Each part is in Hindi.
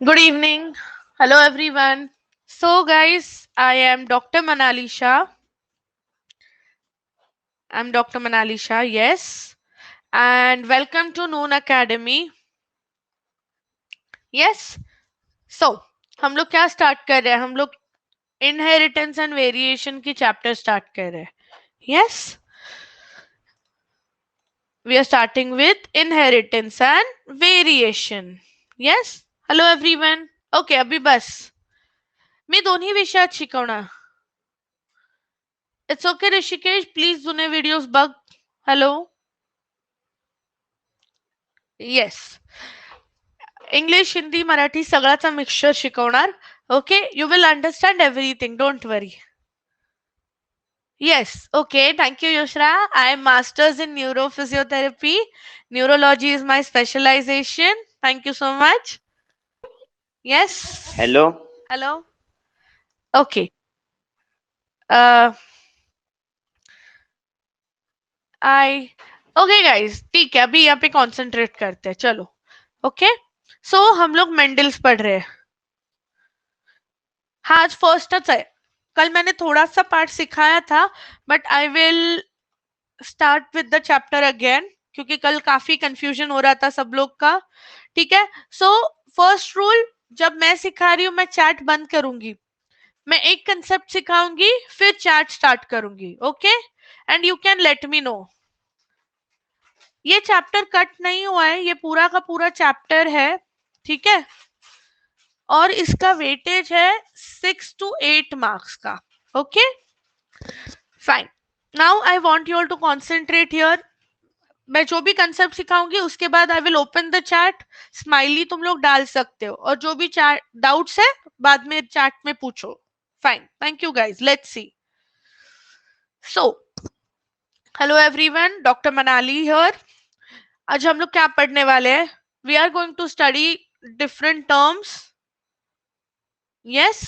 Good evening. Hello, everyone. So, guys, I am Dr. Manali Shah. I'm Dr. Manali Shah, yes. And welcome to Noon Academy. Yes. So, हम लोग क्या स्टार्ट कर रहे हैं? हम लोग इनहेरिटेंस एंड वेरिएशन की चैप्टर स्टार्ट कर रहे हैं. Yes. We are starting with inheritance and variation. Yes. Hello, everyone. Okay, अभी बस मी दोन्ही विषयात शिकवणार. It's okay, Rishikesh. Please जुने videos बघ. Hello. Yes. English Hindi Marathi सगळ्याचा मिक्सचर शिकवणार. Okay, you will understand everything, don't worry. Yes, okay, thank you, Yushra. I am masters in neurophysiotherapy. Neurology is my specialization. Thank you so much. Yes. Hello. Hello. Okay. Uh, I okay guys, ठीक है, अभी यहाँ पे कंसंट्रेट करते हैं, चलो. ओके, सो हम लोग मेंडल्स पढ़ रहे हैं. हाँ, आज फर्स्टच है. कल मैंने थोड़ा सा पार्ट सिखाया था, but I will start with the chapter again, क्योंकि कल काफी कंफ्यूजन हो रहा था सब लोग का. ठीक है, सो फर्स्ट रूल, जब मैं सिखा रही हूँ मैं चैट बंद करूंगी. मैं एक कंसेप्ट सिखाऊंगी, फिर चैट स्टार्ट करूंगी. Okay, and you can let me know. ये चैप्टर कट नहीं हुआ है, ये पूरा का पूरा चैप्टर है. ठीक है, और इसका वेटेज है 6 to 8 मार्क्स का. Okay, fine. Now I want you all to concentrate here. मैं जो भी कंसेप्ट सिखाऊंगी उसके बाद I will open the chat. Smiley तुम लोग डाल सकते हो, और जो भी चैट डाउट्स है बाद में चैट में पूछो. Fine, thank you guys. Let's see. So hello everyone, doctor Manali here. आज हम लोग क्या पढ़ने वाले हैं? We are going to study different terms. Yes,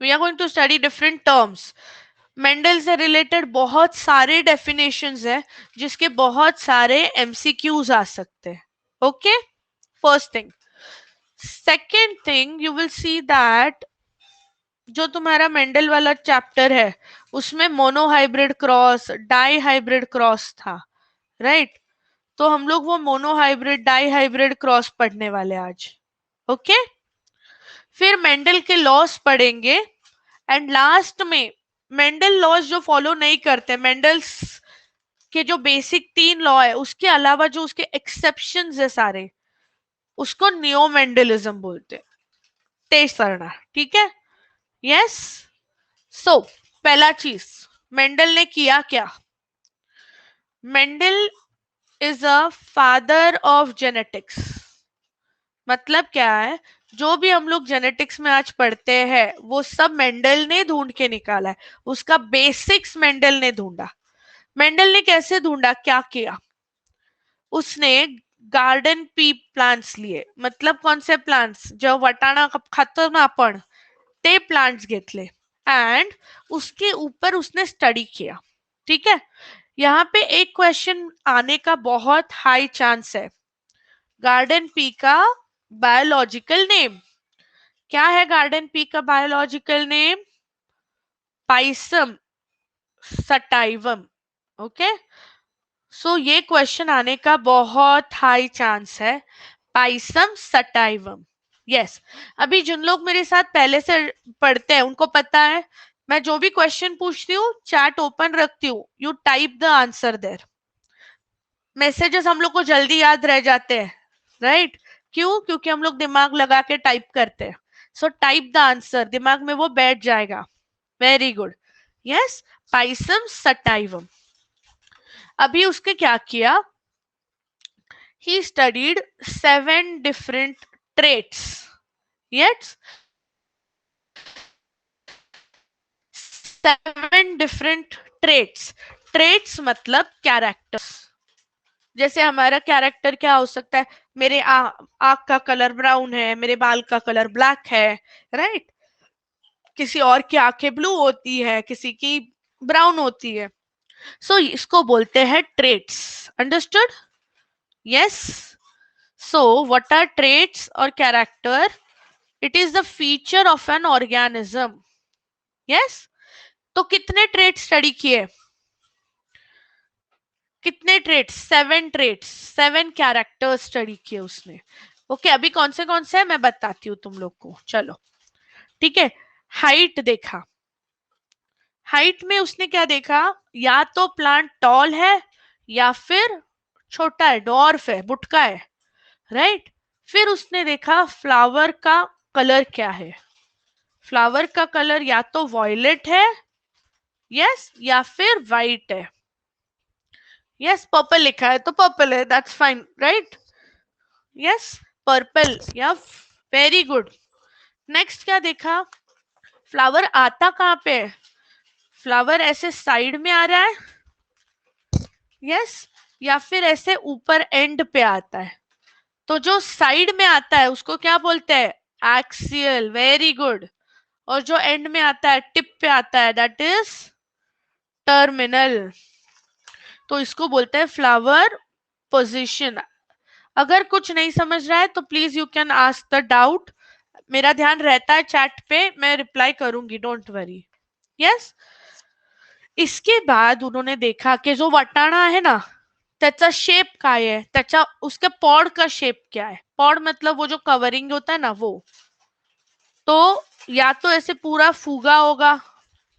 we are going to study different terms. Mendel से रिलेटेड बहुत सारे डेफिनेशंस है, जिसके बहुत सारे एमसीक्यूज आ सकते हैं. Okay, first thing. Second thing, you will see that जो तुम्हारा मेंडल वाला चैप्टर है उसमें monohybrid cross, dihybrid cross था, राइट? तो हम लोग वो मोनोहाइब्रिड डाई हाइब्रिड क्रॉस पढ़ने वाले आज. ओके, फिर मेंडल के लॉस पढ़ेंगे, एंड लास्ट में मेंडल लॉज जो फॉलो नहीं करते, मेंडल्स के जो बेसिक 3 लॉ है उसके अलावा जो उसके एक्सेप्शंस है सारे, उसको नियो मेंडलिज्म बोलते. तेज पढ़ना, ठीक है? यस. सो पहला चीज, मेंडल ने किया क्या? Mendel is a father of genetics. मतलब क्या है? जो भी हम लोग जेनेटिक्स में आज पढ़ते हैं वो सब मेंडल ने ढूंढ के निकाला है. उसका बेसिक्स मेंडल ने ढूंढा. मेंडल ने कैसे ढूंढा, क्या किया? उसने गार्डन पी प्लांट्स लिए. मतलब कौन से प्लांट्स? जो वटाणा खातो ना आपण, ते प्लांट्स घेतले, एंड उसके ऊपर उसने स्टडी किया. ठीक है, यहाँ पे एक क्वेश्चन आने का बहुत हाई चांस है. गार्डन पी का बायोलॉजिकल नेम क्या है? गार्डन पी का biological name pisum sativum. Okay, so ये क्वेश्चन आने का बहुत हाई चांस है. Pisum sativum. यस, अभी जिन लोग मेरे साथ पहले से पढ़ते हैं उनको पता है, मैं जो भी क्वेश्चन पूछती हूँ चैट ओपन रखती हूँ. You type the answer there. Messages हम लोग को जल्दी याद रह जाते हैं, राइट? क्यों? क्योंकि हम लोग दिमाग लगा के टाइप करते हैं. सो टाइप द आंसर, दिमाग में वो बैठ जाएगा. Very good. Yes, Pisum sativum. अभी उसके क्या किया? he studied 7 different traits. Yes, 7 different traits. Traits मतलब कैरेक्टर्स. जैसे हमारा कैरेक्टर क्या हो सकता है? मेरे आँख का कलर ब्राउन है, मेरे बाल का कलर ब्लैक है, राइट? किसी और की आंखें ब्लू होती है, किसी की ब्राउन होती है. सो इसको बोलते हैं traits. Understood? Yes. So what are traits और character? It is the feature of an organism. Yes. तो कितने ट्रेट स्टडी किए? कितने ट्रेट्स? 7 ट्रेट्स, 7 कैरेक्टर्स स्टडी किए उसने. ओके, अभी कौन से है मैं बताती हूँ तुम लोग को. चलो ठीक है. हाइट देखा. हाइट में उसने क्या देखा? या तो प्लांट टॉल है या फिर छोटा है, डॉर्फ है, बुटका है. राइट. फिर उसने देखा फ्लावर का कलर क्या है. फ्लावर का कलर या तो वॉयलेट है, यस, या फिर वाइट है. यस, पर्पल लिखा है तो पर्पल है, that's fine, right. Yes, purple, या वेरी गुड. नेक्स्ट क्या देखा? फ्लावर आता कहाँ पे है? फ्लावर ऐसे साइड में आ रहा है, यस, या फिर ऐसे ऊपर एंड पे आता है. तो जो साइड में आता है उसको क्या बोलते हैं? Axial, very good. और जो एंड में आता है, टिप पे आता है, दैट इज टर्मिनल. तो इसको बोलते हैं फ्लावर पोजीशन. अगर कुछ नहीं समझ रहा है तो please you can ask the doubt. मेरा ध्यान रहता है चैट पे, मैं रिप्लाई करूंगी, डोंट वरी. यस. इसके बाद उन्होंने देखा कि जो वटाणा है ना, त्याचा शेप काय आहे, त्याच्या उसके पॉड का शेप क्या है. पॉड मतलब वो जो कवरिंग होता है ना, वो. तो या तो ऐसे पूरा फूगा होगा,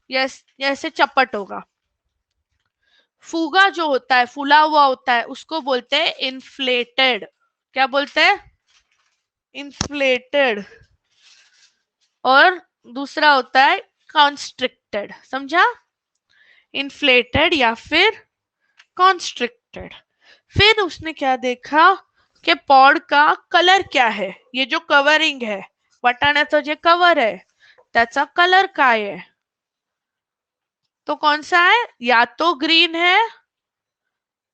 यस, या ऐसे चपट होगा. फूगा जो होता है, फूला हुआ होता है, उसको बोलते हैं इन्फ्लेटेड. क्या बोलते हैं? इन्फ्लेटेड. और दूसरा होता है कॉन्स्ट्रिक्टेड. समझा? इन्फ्लेटेड या फिर कॉन्स्ट्रिक्टेड. फिर उसने क्या देखा कि पॉड का कलर क्या है. ये जो कवरिंग है, वाटाण्याचं जे कवर है, त्याचा कलर काय है? तो कौन सा है? या तो ग्रीन है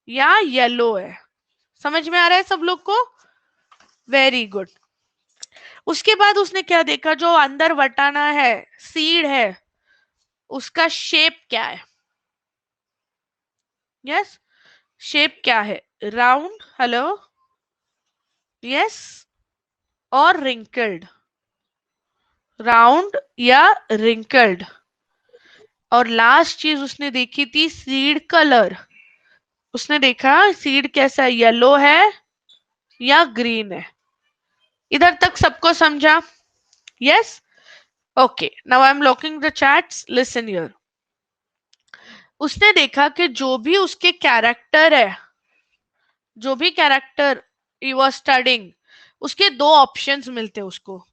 या येलो है. समझ में आ रहा है सब लोग को? Very good. उसके बाद उसने क्या देखा? जो अंदर वटाना है, सीड है, उसका शेप क्या है. यस, शेप क्या है? राउंड, हेलो, यस, और रिंकल्ड. राउंड या रिंकल्ड. और लास्ट चीज उसने देखी थी सीड कलर. उसने देखा सीड कैसा है, येलो है या ग्रीन है. इधर तक सबको समझा? Yes. Okay, now I am locking the chats, listen here. उसने देखा कि जो भी उसके कैरेक्टर है, जो भी कैरेक्टर ही वाज स्टडिंग, उसके दो ऑप्शंस मिलते हैं उसको.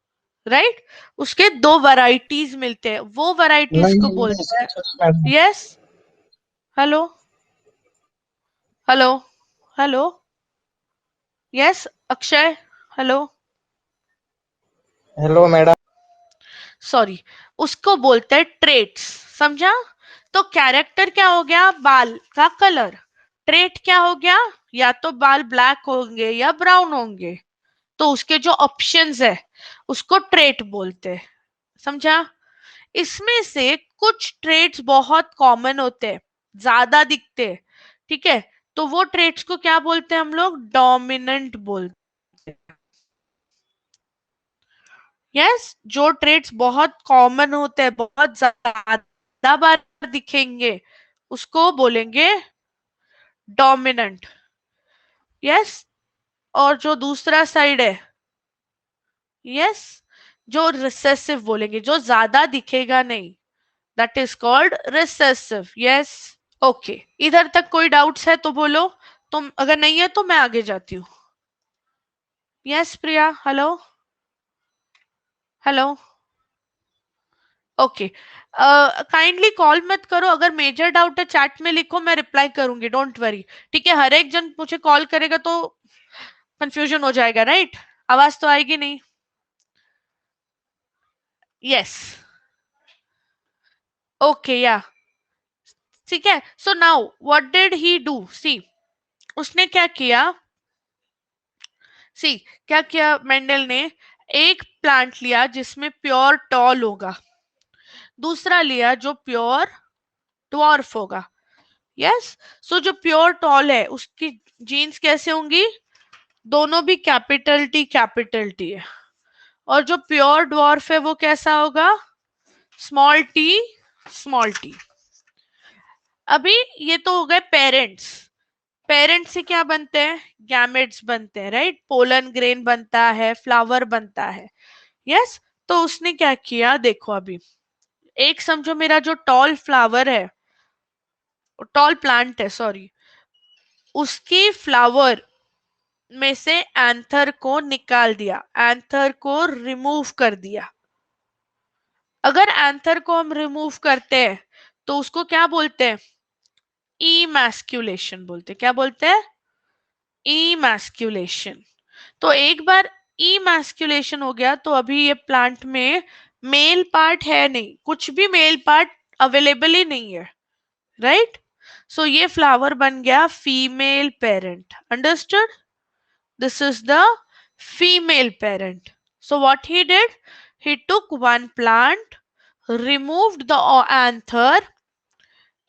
राइट. उसके दो वैरायटीज मिलते हैं, वो वैरायटीज को बोलते हैं. Yes. Hello, hello, hello. Yes, Akshay, hello. Hello madam. Sorry. उसको बोलते हैं ट्रेट्स. समझा? तो कैरेक्टर क्या हो गया? बाल का कलर. ट्रेट क्या हो गया? या तो बाल ब्लैक होंगे या ब्राउन होंगे. तो उसके जो ऑप्शंस है उसको ट्रेट बोलते हैं. समझा? इसमें से कुछ ट्रेट्स बहुत कॉमन होते हैं, ज्यादा दिखते हैं. ठीक है. तो वो ट्रेट्स को क्या बोलते हैं हम लोग? डोमिनेंट बोलते हैं. यस. जो ट्रेट्स बहुत कॉमन होते हैं, बहुत ज्यादा बार दिखेंगे, उसको बोलेंगे डोमिनेंट. यस. और जो दूसरा साइड है, यस, जो रिसेसिव बोलेंगे, जो ज्यादा दिखेगा नहीं, that is called recessive. Yes. Okay, इधर तक कोई डाउट्स है तो बोलो. तुम अगर नहीं है तो मैं आगे जाती हूँ. Yes Priya, hello, hello. Okay, kindly call मत करो. अगर मेजर डाउट है चैट में लिखो, मैं रिप्लाई करूंगी, डोंट वरी. ठीक है. हर एक जन मुझे कॉल करेगा तो कंफ्यूजन हो जाएगा, राइट. आवाज तो आएगी नहीं. यस. Okay, ya. ठीक है. So now what did he do? See, उसने क्या किया? सी, क्या किया मेंडल ने? एक प्लांट लिया जिसमें प्योर टॉल होगा, दूसरा लिया जो प्योर ड्वार्फ होगा. यस. सो जो प्योर टॉल है उसकी जीन्स कैसे होंगी? दोनों भी कैपिटल टी है। और जो प्योर ड्वार्फ है वो कैसा होगा, स्मॉल टी स्मॉल टी। अभी ये तो हो गए पेरेंट्स। पेरेंट्स से क्या बनते हैं, गैमेट्स बनते हैं, राइट। पोलन ग्रेन बनता है, फ्लावर बनता है, यस। तो उसने क्या किया देखो, अभी एक समझो मेरा जो टॉल फ्लावर है, टॉल प्लांट है सॉरी, उसकी फ्लावर में से एंथर को निकाल दिया, एंथर को रिमूव कर दिया। अगर एंथर को हम रिमूव करते हैं तो उसको क्या बोलते हैं, इमैस्कुलेशन बोलते हैं। क्या बोलते हैं, इमैस्कुलेशन। तो एक बार इमैस्कुलेशन हो गया तो अभी ये प्लांट में मेल पार्ट है नहीं, कुछ भी मेल पार्ट अवेलेबल ही नहीं है, राइट। सो ये फ्लावर बन गया female parent, understood. This is the female parent. So what he did, he took one plant, removed the anther,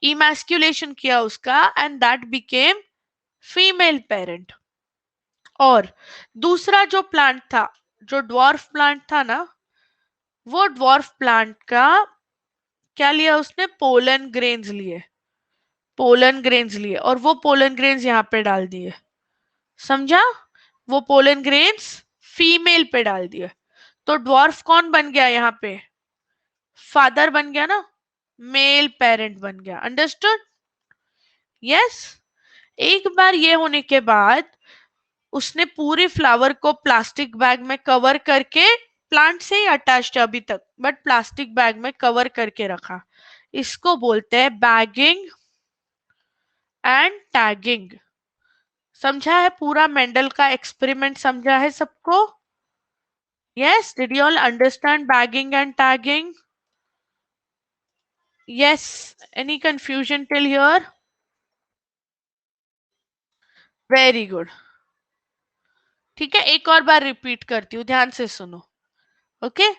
emasculation किया उसका, and that became female parent। और दूसरा जो प्लांट था, जो ड्वार्फ प्लांट था ना, वो ड्वार्फ प्लांट का क्या लिया उसने, पोलन ग्रेन्स लिए, पोलन ग्रेन्स लिए, और वो पोलन ग्रेन्स यहाँ पे डाल दिए, समझा। वो पोलन ग्रेन्स फीमेल पे डाल दिए, तो ड्वार्फ कौन बन गया यहाँ पे, फादर बन गया ना, मेल पेरेंट बन गया, अंडरस्टूड, यस। एक बार ये होने के बाद उसने पूरी फ्लावर को प्लास्टिक बैग में कवर करके, प्लांट से ही अटैच्ड अभी तक, बट प्लास्टिक बैग में कवर करके रखा। इसको बोलते हैं बैगिंग एंड टैगिंग। समझा है पूरा मेंडल का एक्सपेरिमेंट, समझा है सबको, yes. Did you all understand bagging and tagging, yes. Any confusion till here, very good. ठीक है, एक और बार रिपीट करती हूँ, ध्यान से सुनो, ओके।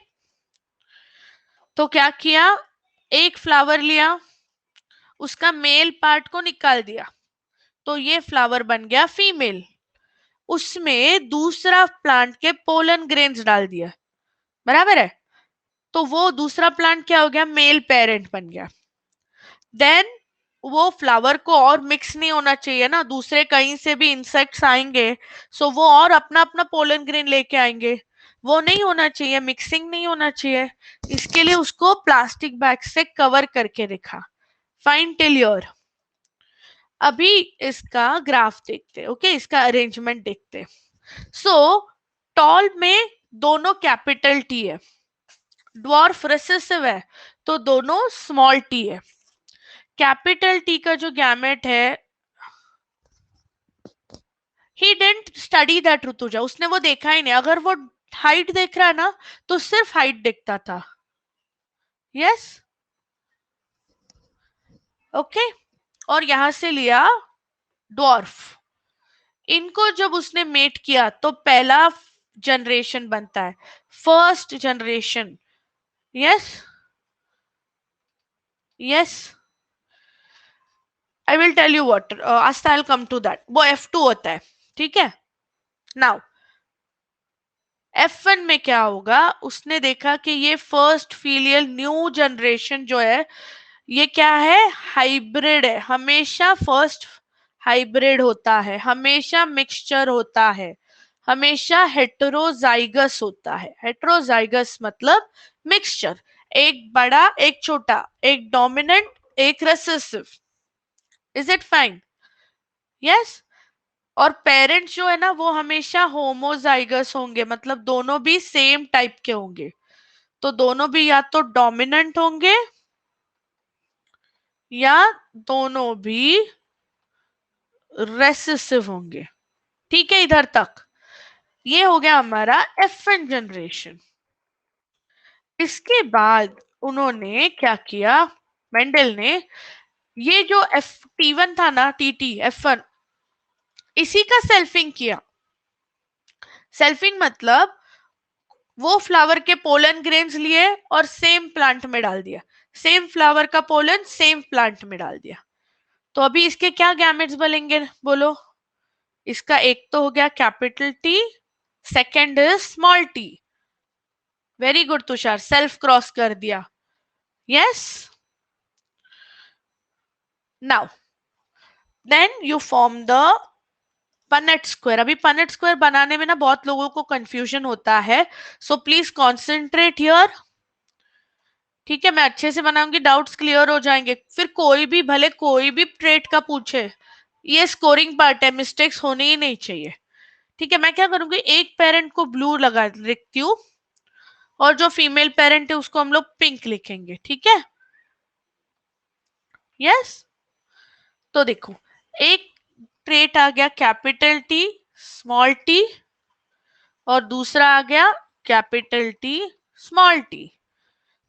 तो क्या किया, एक फ्लावर लिया, उसका मेल पार्ट को निकाल दिया, तो ये फ्लावर बन गया फीमेल। उसमें दूसरा प्लांट के पोलन ग्रेन्स डाल दिया, बराबर है। तो वो दूसरा प्लांट क्या हो गया, मेल पेरेंट बन गया। देन वो फ्लावर को और मिक्स नहीं होना चाहिए ना, दूसरे कहीं से भी इंसेक्ट्स आएंगे, सो वो और अपना अपना पोलन ग्रेन लेके आएंगे, वो नहीं होना चाहिए, मिक्सिंग नहीं होना चाहिए। इसके लिए उसको प्लास्टिक बैग से कवर करके रखा। Fine till your. अभी इसका ग्राफ देखते, ओके, इसका अरेंजमेंट देखते। सो टॉल में दोनों कैपिटल टी है, ड्वार्फ रिसेसिव है तो दोनों स्मॉल टी है। कैपिटल टी का जो गैमेट है, he didn't study that Rutuja, उसने वो देखा ही नहीं। अगर वो हाइट देख रहा है ना तो सिर्फ हाइट देखता था, यस, ओके। और यहां से लिया ड्वार्फ, इनको जब उसने मेट किया तो पहला जनरेशन बनता है, first generation, yes, yes. I will tell you what, आस्ता I will come to that, वो F2 होता है, ठीक है। नाउ F1 में क्या होगा, उसने देखा कि ये फर्स्ट फीलियल न्यू जनरेशन जो है, ये क्या है, हाइब्रिड है। हमेशा फर्स्ट हाइब्रिड होता है, हमेशा मिक्सचर होता है, हमेशा हेटेरोजाइगस होता है। हेटेरोजाइगस मतलब मिक्सचर, एक बड़ा एक छोटा, एक डोमिनेंट एक recessive. Is it fine, yes. और पेरेंट्स जो है ना वो हमेशा होमोजाइगस होंगे, मतलब दोनों भी सेम टाइप के होंगे, तो दोनों भी या तो डोमिनेंट होंगे या दोनों भी रेसेसिव होंगे, ठीक है। इधर तक ये हो गया हमारा F1 जनरेशन। इसके बाद उन्होंने क्या किया, मेंडल ने, ये जो T1 था ना, टीटी F1, इसी का सेल्फिंग किया। सेल्फिंग मतलब वो फ्लावर के पोलन ग्रेन्स लिए और सेम प्लांट में डाल दिया, सेम फ्लावर का पोलन सेम प्लांट में डाल दिया। तो अभी इसके क्या गैमेट्स बनेंगे बोलो, इसका एक तो हो गया capital T, second is small T. Very good Tushar, self cross कर दिया। Yes, now then you form the Punnett square. अभी पनेट स्क्वायर बनाने में ना बहुत लोगों को कंफ्यूजन होता है, सो प्लीज कॉन्सेंट्रेट हियर। ठीक है, मैं अच्छे से बनाऊंगी, डाउट्स क्लियर हो जाएंगे। फिर कोई भी, भले कोई भी ट्रेट का पूछे, ये स्कोरिंग पार्ट है, मिस्टेक्स होने ही नहीं चाहिए। ठीक है, मैं क्या करूंगी, एक पेरेंट को ब्लू लगा लिखती हूँ और जो फीमेल पेरेंट है उसको हम लोग पिंक लिखेंगे। ठीक है, यस। तो देखो, एक ट्रेट आ गया कैपिटल टी स्मॉल टी, और दूसरा आ गया कैपिटल टी स्मॉल टी।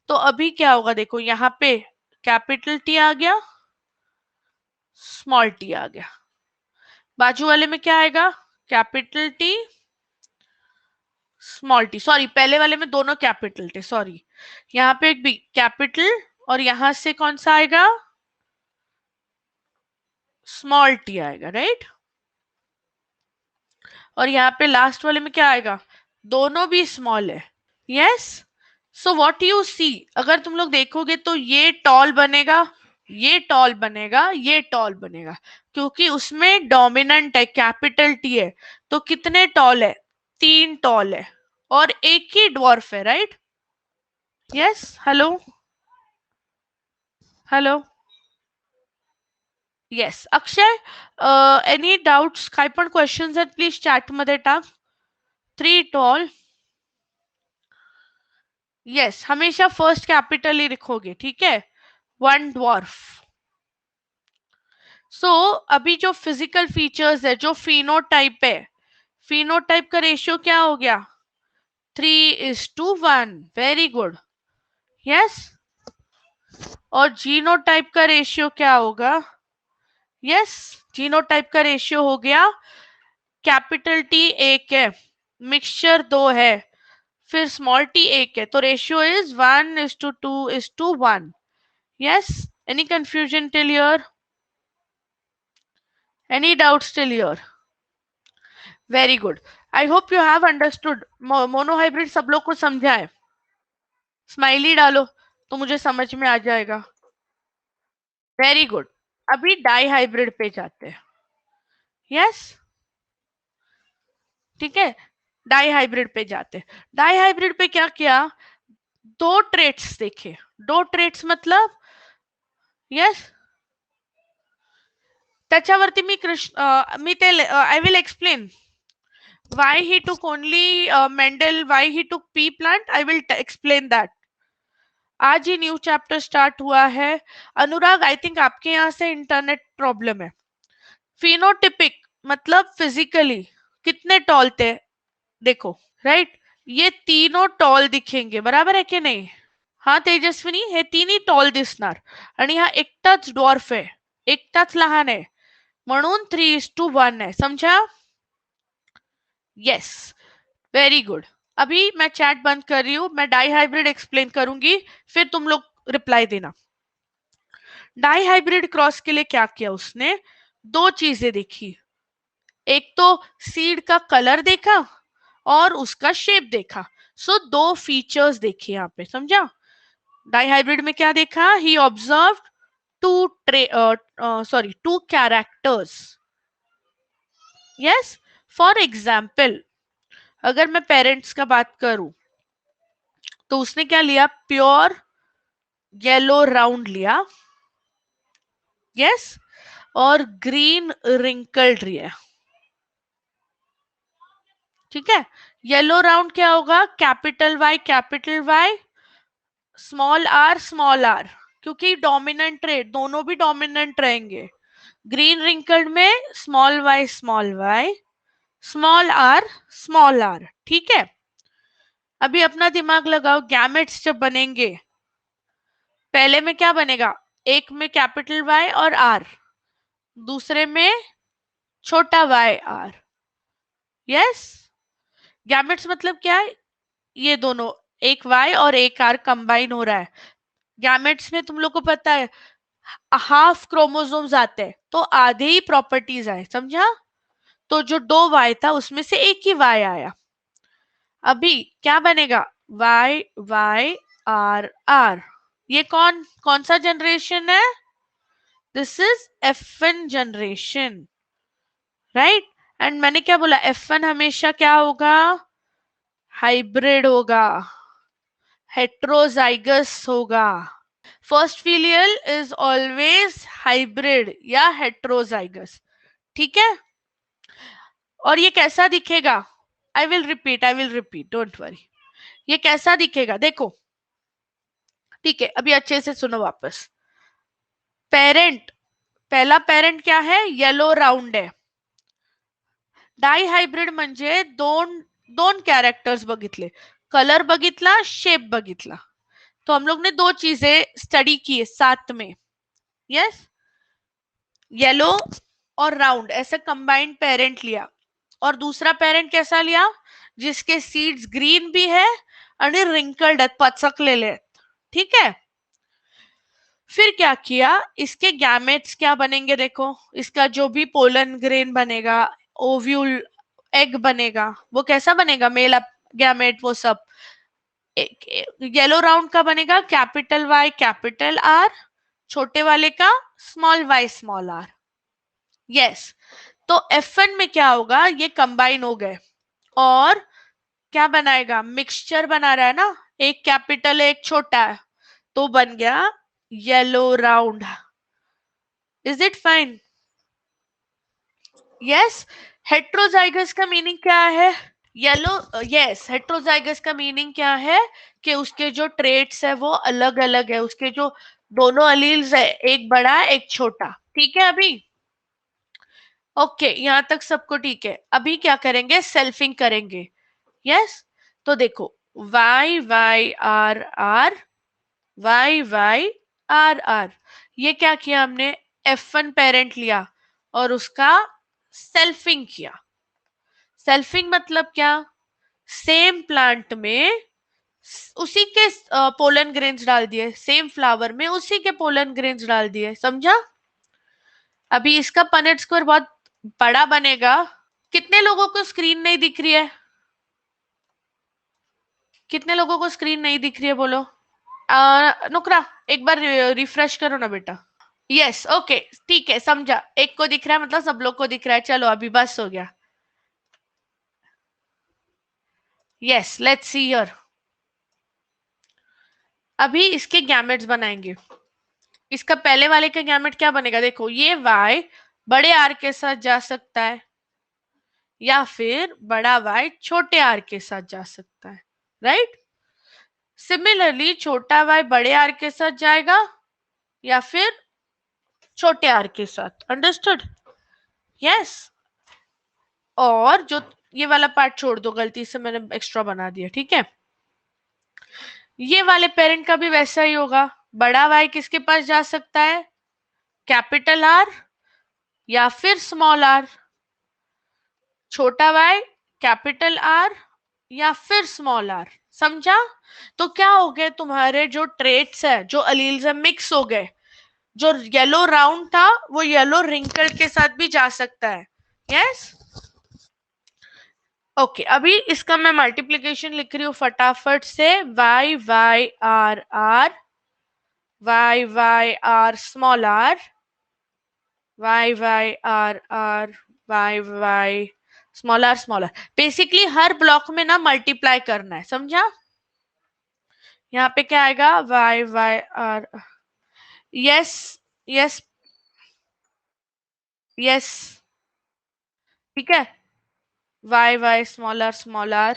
तो अभी क्या होगा, देखो यहाँ पे कैपिटल टी आ गया, स्मॉल टी आ गया। बाजू वाले में क्या आएगा, capital T small T, sorry पहले वाले में दोनों कैपिटल टी, सॉरी। यहाँ पे एक बी कैपिटल, और यहां से कौन सा आएगा, स्मॉल टी आएगा, राइट। और यहाँ पे लास्ट वाले में क्या आएगा, दोनों भी स्मॉल है। Yes, so what you see, अगर तुम लोग देखोगे तो ये टॉल बनेगा, ये टॉल बनेगा, ये टॉल बनेगा, क्योंकि उसमें डोमिनेंट है, कैपिटल टी है। तो कितने टॉल है, 3 टॉल है, और एक ही ड्वार्फ है, right. Yes, hello hello, yes Akshay, any doubts, काय पण क्वेश्चन्स आहेत प्लीज चॅट मध्ये टाक। 3 टॉल, यस, हमेशा फर्स्ट कैपिटल ही लिखोगे, ठीक है। 1 ड्वार्फ। सो अभी जो फिजिकल फीचर्स है, जो फिनोटाइप है, फिनोटाइप का रेशियो क्या हो गया, 3:1, वेरी गुड। यस, और जीनोटाइप का रेशियो क्या होगा, यस, जीनोटाइप का रेशियो हो गया, कैपिटल टी एक है, मिक्सचर 2 है, फिर स्मॉल टी एक है, तो ratio is 1:2:1। Yes, any confusion till here, any doubts till here? Very good, I hope you have understood. Monohybrid सब लोग को समझा है? स्माइली डालो तो मुझे समझ में आ जाएगा। वेरी गुड, अभी डाई हाइब्रिड पे जाते हैं। यस, ठीक है, डाई हाइब्रिड पे जाते हैं। डाई हाइब्रिड पे क्या किया, 2 ट्रेट्स देखे, 2 ट्रेट्स मतलब, यस, त्याच्यावरती मी मी ते I will explain why he took only Mendel, why he took pea plant, I will explain that। आज ही न्यू चैप्टर स्टार्ट हुआ है। अनुराग, आई थिंक आपके यहाँ से इंटरनेट प्रॉब्लम है। फिनोटिपिक मतलब फिजिकली कितने टॉल थे, देखो, राइट, ये तीनों टॉल दिखेंगे, बराबर है की नाही? हा तेजस्विनी, हे तिन्ही टॉल दिसणार, आणि हा एकटाच डॉर्फ आहे, एकटाच लहान आहे, म्हणून 3:1 आहे, समझा? Yes, very good. अभी मैं चैट बंद कर रही हूं, मैं डाई हाइब्रिड एक्सप्लेन करूंगी, फिर तुम लोग रिप्लाई देना। डाई हाइब्रिड क्रॉस के लिए क्या किया उसने, 2 चीजें देखी, एक तो सीड का कलर देखा और उसका शेप देखा। सो 2 फीचर्स देखे यहाँ पे, समझा? डाई हाइब्रिड में क्या देखा, he observe 2 characters. Yes, for example अगर मैं पेरेंट्स का बात करूं तो उसने क्या लिया, प्योर येलो राउंड लिया, यस, और ग्रीन रिंकल्ड लिया। ठीक है, येलो राउंड क्या होगा, कैपिटल वाई स्मॉल आर, क्योंकि डोमिनेंट रेट, दोनों भी डोमिनेंट रहेंगे। ग्रीन रिंकल्ड में स्मॉल वाई स्मॉल आर। ठीक है, अभी अपना दिमाग लगाओ, गैमेट्स जब बनेंगे पहले में क्या बनेगा, एक में कैपिटल वाई और आर, दूसरे में छोटा वाई आर। यस, गैमेट्स मतलब क्या है, ये दोनों, एक वाई और एक आर कंबाइन हो रहा है। गैमेट्स में तुम लोग को पता है हाफ क्रोमोसोम्स आते हैं, तो आधे ही प्रॉपर्टीज आए, समझा? तो जो 2y था उसमें से एक ही y आया। अभी क्या बनेगा, y y r r। ये कौन कौन सा जनरेशन है, this is F1 generation, right. And मैंने क्या बोला, F1 हमेशा क्या होगा, हाइब्रिड होगा, हेट्रोजाइगस होगा। First filial is always hybrid या हेट्रोजाइगस, ठीक है। और ये कैसा दिखेगा, I will repeat, don't worry. ये कैसा दिखेगा देखो, ठीक है, अभी अच्छे से सुनो वापस। पेरेंट, पहला पेरेंट क्या है, येलो राउंड है। डाय हायब्रिड म्हणजे दोन दोन कॅरेक्टर्स बघितले, कलर बघितला, शेप बघितला। तो हम लोग ने दो चीजें स्टडी की है साथ में, यस। येलो और राउंड ऐसे कंबाइंड पेरेंट लिया, और दूसरा पेरेंट कैसा लिया, जिसके सीड्स ग्रीन भी है आणि रिंकल्ड है, पचकलेले आहेत, ठीक है। फिर क्या किया, इसके गैमेट्स क्या बनेंगे देखो, इसका जो भी पोलन ग्रेन बनेगा, ओव्यूल एग बनेगा, वो कैसा बनेगा, मेल गैमेट वो सब। येलो राउंड का बनेगा कैपिटल वाई कैपिटल आर, छोटे वाले का small Y small R, yes. तो F1 में क्या होगा, ये कंबाइन हो गए और क्या बनाएगा, मिक्सचर बना रहा है ना, एक कैपिटल है एक छोटा है, तो बन गया yellow round. Is it fine, yes. Heterozygous का मीनिंग क्या है, येलो, यस, हेट्रोजाइगस का मीनिंग क्या है कि उसके जो ट्रेट्स है वो अलग अलग है, उसके जो दोनों अलील्स है, एक बड़ा एक छोटा, ठीक है। अभी ओके, यहां तक सबको ठीक है। अभी क्या करेंगे, सेल्फिंग करेंगे, यस। तो देखो, Y Y R R, Y Y R R, ये क्या किया हमने, F1 पेरेंट लिया और उसका सेल्फिंग किया। सेल्फिंग मतलब क्या, सेम प्लांट में उसी के पोलन ग्रेन्स डाल दिए, सेम फ्लावर में उसी के पोलन ग्रेन्स डाल दिए, समझा। अभी इसका पनेट स्क्वायर बहुत बड़ा बनेगा। कितने लोगों को स्क्रीन नहीं दिख रही है, कितने लोगों को स्क्रीन नहीं दिख रही है बोलो। नुकरा, एक बार रिफ्रेश करो ना बेटा। यस, ओके, ठीक है, समझा, एक को दिख रहा है मतलब सब लोग को दिख रहा है, चलो अभी बस हो गया। Yes, let's see here. अभी इसके गैमेट्स बनाएंगे। इसका पहले वाले का गैमेट क्या बनेगा, देखो ये y बड़े आर के साथ जा सकता है, या फिर बड़ा y छोटे आर के साथ जा सकता है, राइट। सिमिलरली छोटा y बड़े आर के साथ जाएगा या फिर छोटे आर के साथ, अंडरस्टूड, यस। और जो ये वाला पार्ट छोड़ दो, गलती से मैंने एक्स्ट्रा बना दिया, ठीक है। ये वाले पेरेंट का भी वैसा ही होगा, बड़ा वाई किसके पास जा सकता है, कैपिटल आर या फिर स्मॉल आर, छोटा वाई कैपिटल आर या फिर स्मॉल आर, समझा। तो क्या हो गए, तुम्हारे जो ट्रेट्स है, जो अलील्स है, मिक्स हो गए। जो येलो राउंड था वो येलो रिंकल के साथ भी जा सकता है, यस। ओके, अभी इसका मैं मल्टीप्लीकेशन लिख रही हूँ फटाफट से, Y Y R R, Y Y R small R, Y Y R R, Y Y small R. Basically हर ब्लॉक में ना मल्टीप्लाई करना है, समझा। यहाँ पे क्या आएगा, Y Y R, yes yes yes, ठीक है, वाई वाई स्मॉल आर,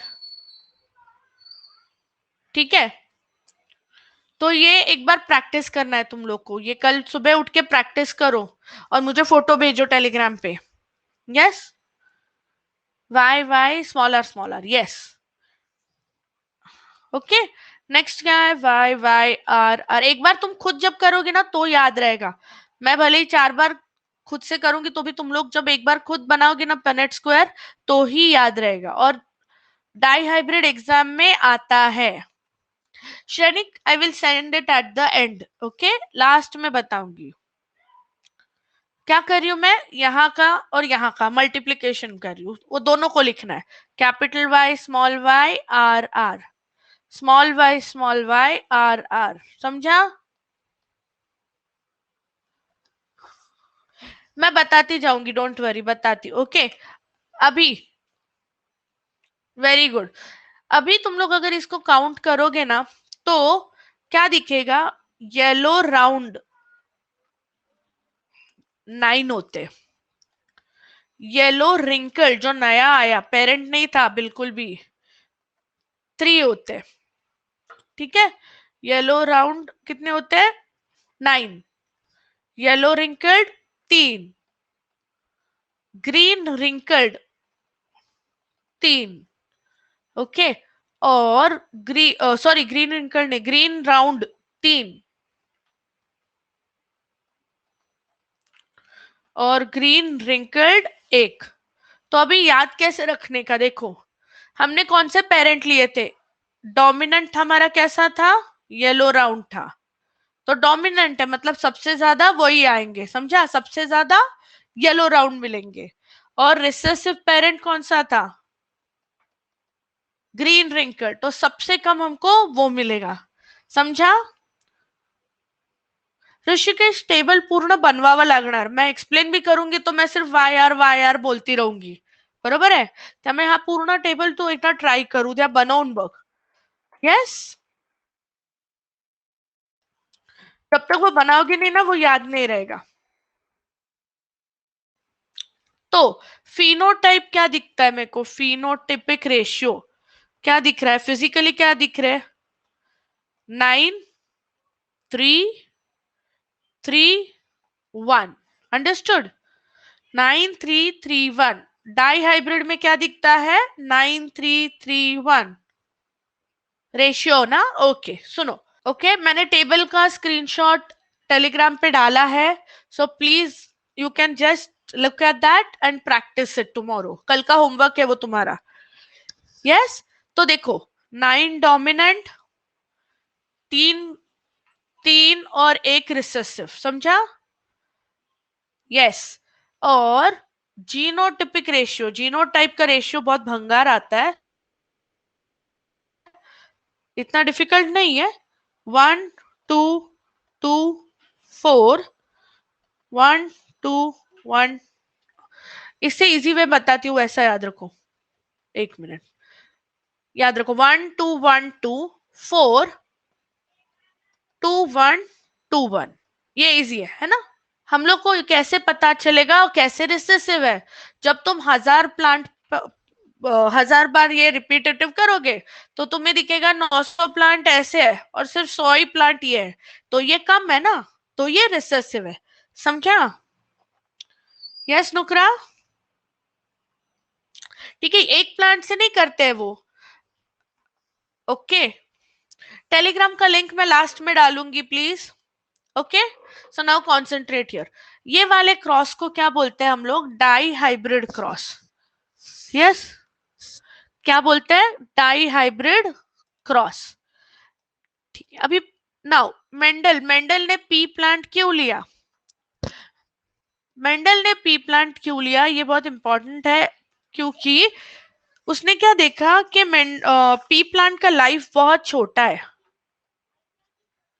ठीक है। तो ये एक बार प्रैक्टिस करना है तुम लोग को, ये कल सुबह उठ के प्रैक्टिस करो और मुझे फोटो भेजो टेलीग्राम पे, yes. Y Y small R, yes, okay. Next क्या है, वाई वाई आर आर, एक बार तुम खुद जब करोगे ना तो याद रहेगा, मैं भले ही 4 बार खुद से करूंगी तो भी तुम लोग जब एक बार खुद बनाओगे ना पनेट स्क्वायर तो ही याद रहेगा, और डाई हाइब्रिड एग्जाम में आता है। Shrenik, I will send it at the end, okay, last में बताऊंगी। क्या कर रही हूं मैं, यहाँ का और यहाँ का मल्टीप्लीकेशन कर रही हूँ, वो दोनों को लिखना है। Capital Y small Y R R, small Y R R, समझा? मैं बताती जाऊंगी, डोंट वरी, बताती, ओके। अभी वेरी गुड। अभी तुम लोग अगर इसको काउंट करोगे ना, तो क्या दिखेगा, येलो राउंड 9 होते, येलो रिंकल जो नया आया, पेरेंट नहीं था बिल्कुल भी, 3 होते, ठीक है। येलो राउंड कितने होते हैं, 9। Yellow wrinkled 3, green wrinkled 3, okay. और सॉरी ग्रीन रिंकल्ड नहीं, ग्रीन राउंड 3, और ग्रीन रिंकल्ड 1। तो अभी याद कैसे रखने का, देखो हमने कौन से पेरेंट लिए थे, डोमिनेंट हमारा कैसा था, येलो राउंड था, तो डोमिनेंट है मतलब सबसे ज्यादा वही आएंगे, समझा, सबसे ज्यादा येलो राउंड मिलेंगे। और रिसेसिव पेरेंट कौन सा था, ग्रीन रिंकल, तो सबसे कम हमको वो मिलेगा, समझा? ऋषिकेश टेबल पूर्ण बनवावा लागणार, मैं एक्सप्लेन भी करूंगी तो मैं सिर्फ वाय आर बोलती रहूंगी, बरोबर आहे, त्यामुळे हा पूर्ण टेबल तू एकदा ट्राय करू द्या, बनवून बघ। यस, जब तक वो बनाओगी नहीं ना, वो याद नहीं रहेगा। तो फिनोटाइप क्या दिखता है मेरे को, फिनोटिपिक रेशियो क्या दिख रहा है, फिजिकली क्या दिख रहा है, 9 3 3 1, अंडरस्टूड, 9 3 3 1। डाई हाइब्रिड में क्या दिखता है, 9 3 3 1 रेशियो ना, ओके सुनो, ओके मैंने टेबल का स्क्रीनशॉट टेलीग्राम पे डाला है, so please you can just look at that and practice it tomorrow, कल का होमवर्क है वो तुम्हारा। यस, तो देखो 9 डोमिनेंट, 3 3 और 1 रिसेसिव, समझा? यस। और जीनोटिपिक रेशियो, जीनोटाइप का रेशियो बहुत भंगार आता है, इतना डिफिकल्ट नहीं है, 1 2 2 4, 1 2 1। इससे इजी वे बताती हूँ, ऐसा याद रखो, 1 मिनट, याद रखो, 1 2 1 2 4 2 1 2 1, ये इजी है ना? हम लोग को कैसे पता चलेगा और कैसे रिसेसिव है, जब तुम 1000 बार ये रिपीटेटिव करोगे, तो तुम्हें दिखेगा 900 प्लांट ऐसे है और सिर्फ 100 ही प्लांट ये है, तो ये कम है ना, तो ये रिसेसिव है, समझा? यस नुकरा, ठीक है, एक प्लांट से नहीं करते हैं वो, ओके। टेलीग्राम का लिंक मैं लास्ट में डालूंगी please, okay. So now concentrate here, ये वाले क्रॉस को क्या बोलते हैं हम लोग, डाई हाइब्रिड क्रॉस, यस, क्या बोलते हैं, डाई हाइब्रिड क्रॉस, ठीक है। अभी नाउ मेंडल, मेंडल ने पी प्लांट क्यों लिया, मेंडल ने पी प्लांट क्यों लिया, ये बहुत इंपॉर्टेंट है, क्योंकि उसने क्या देखा कि पी प्लांट का लाइफ बहुत छोटा है,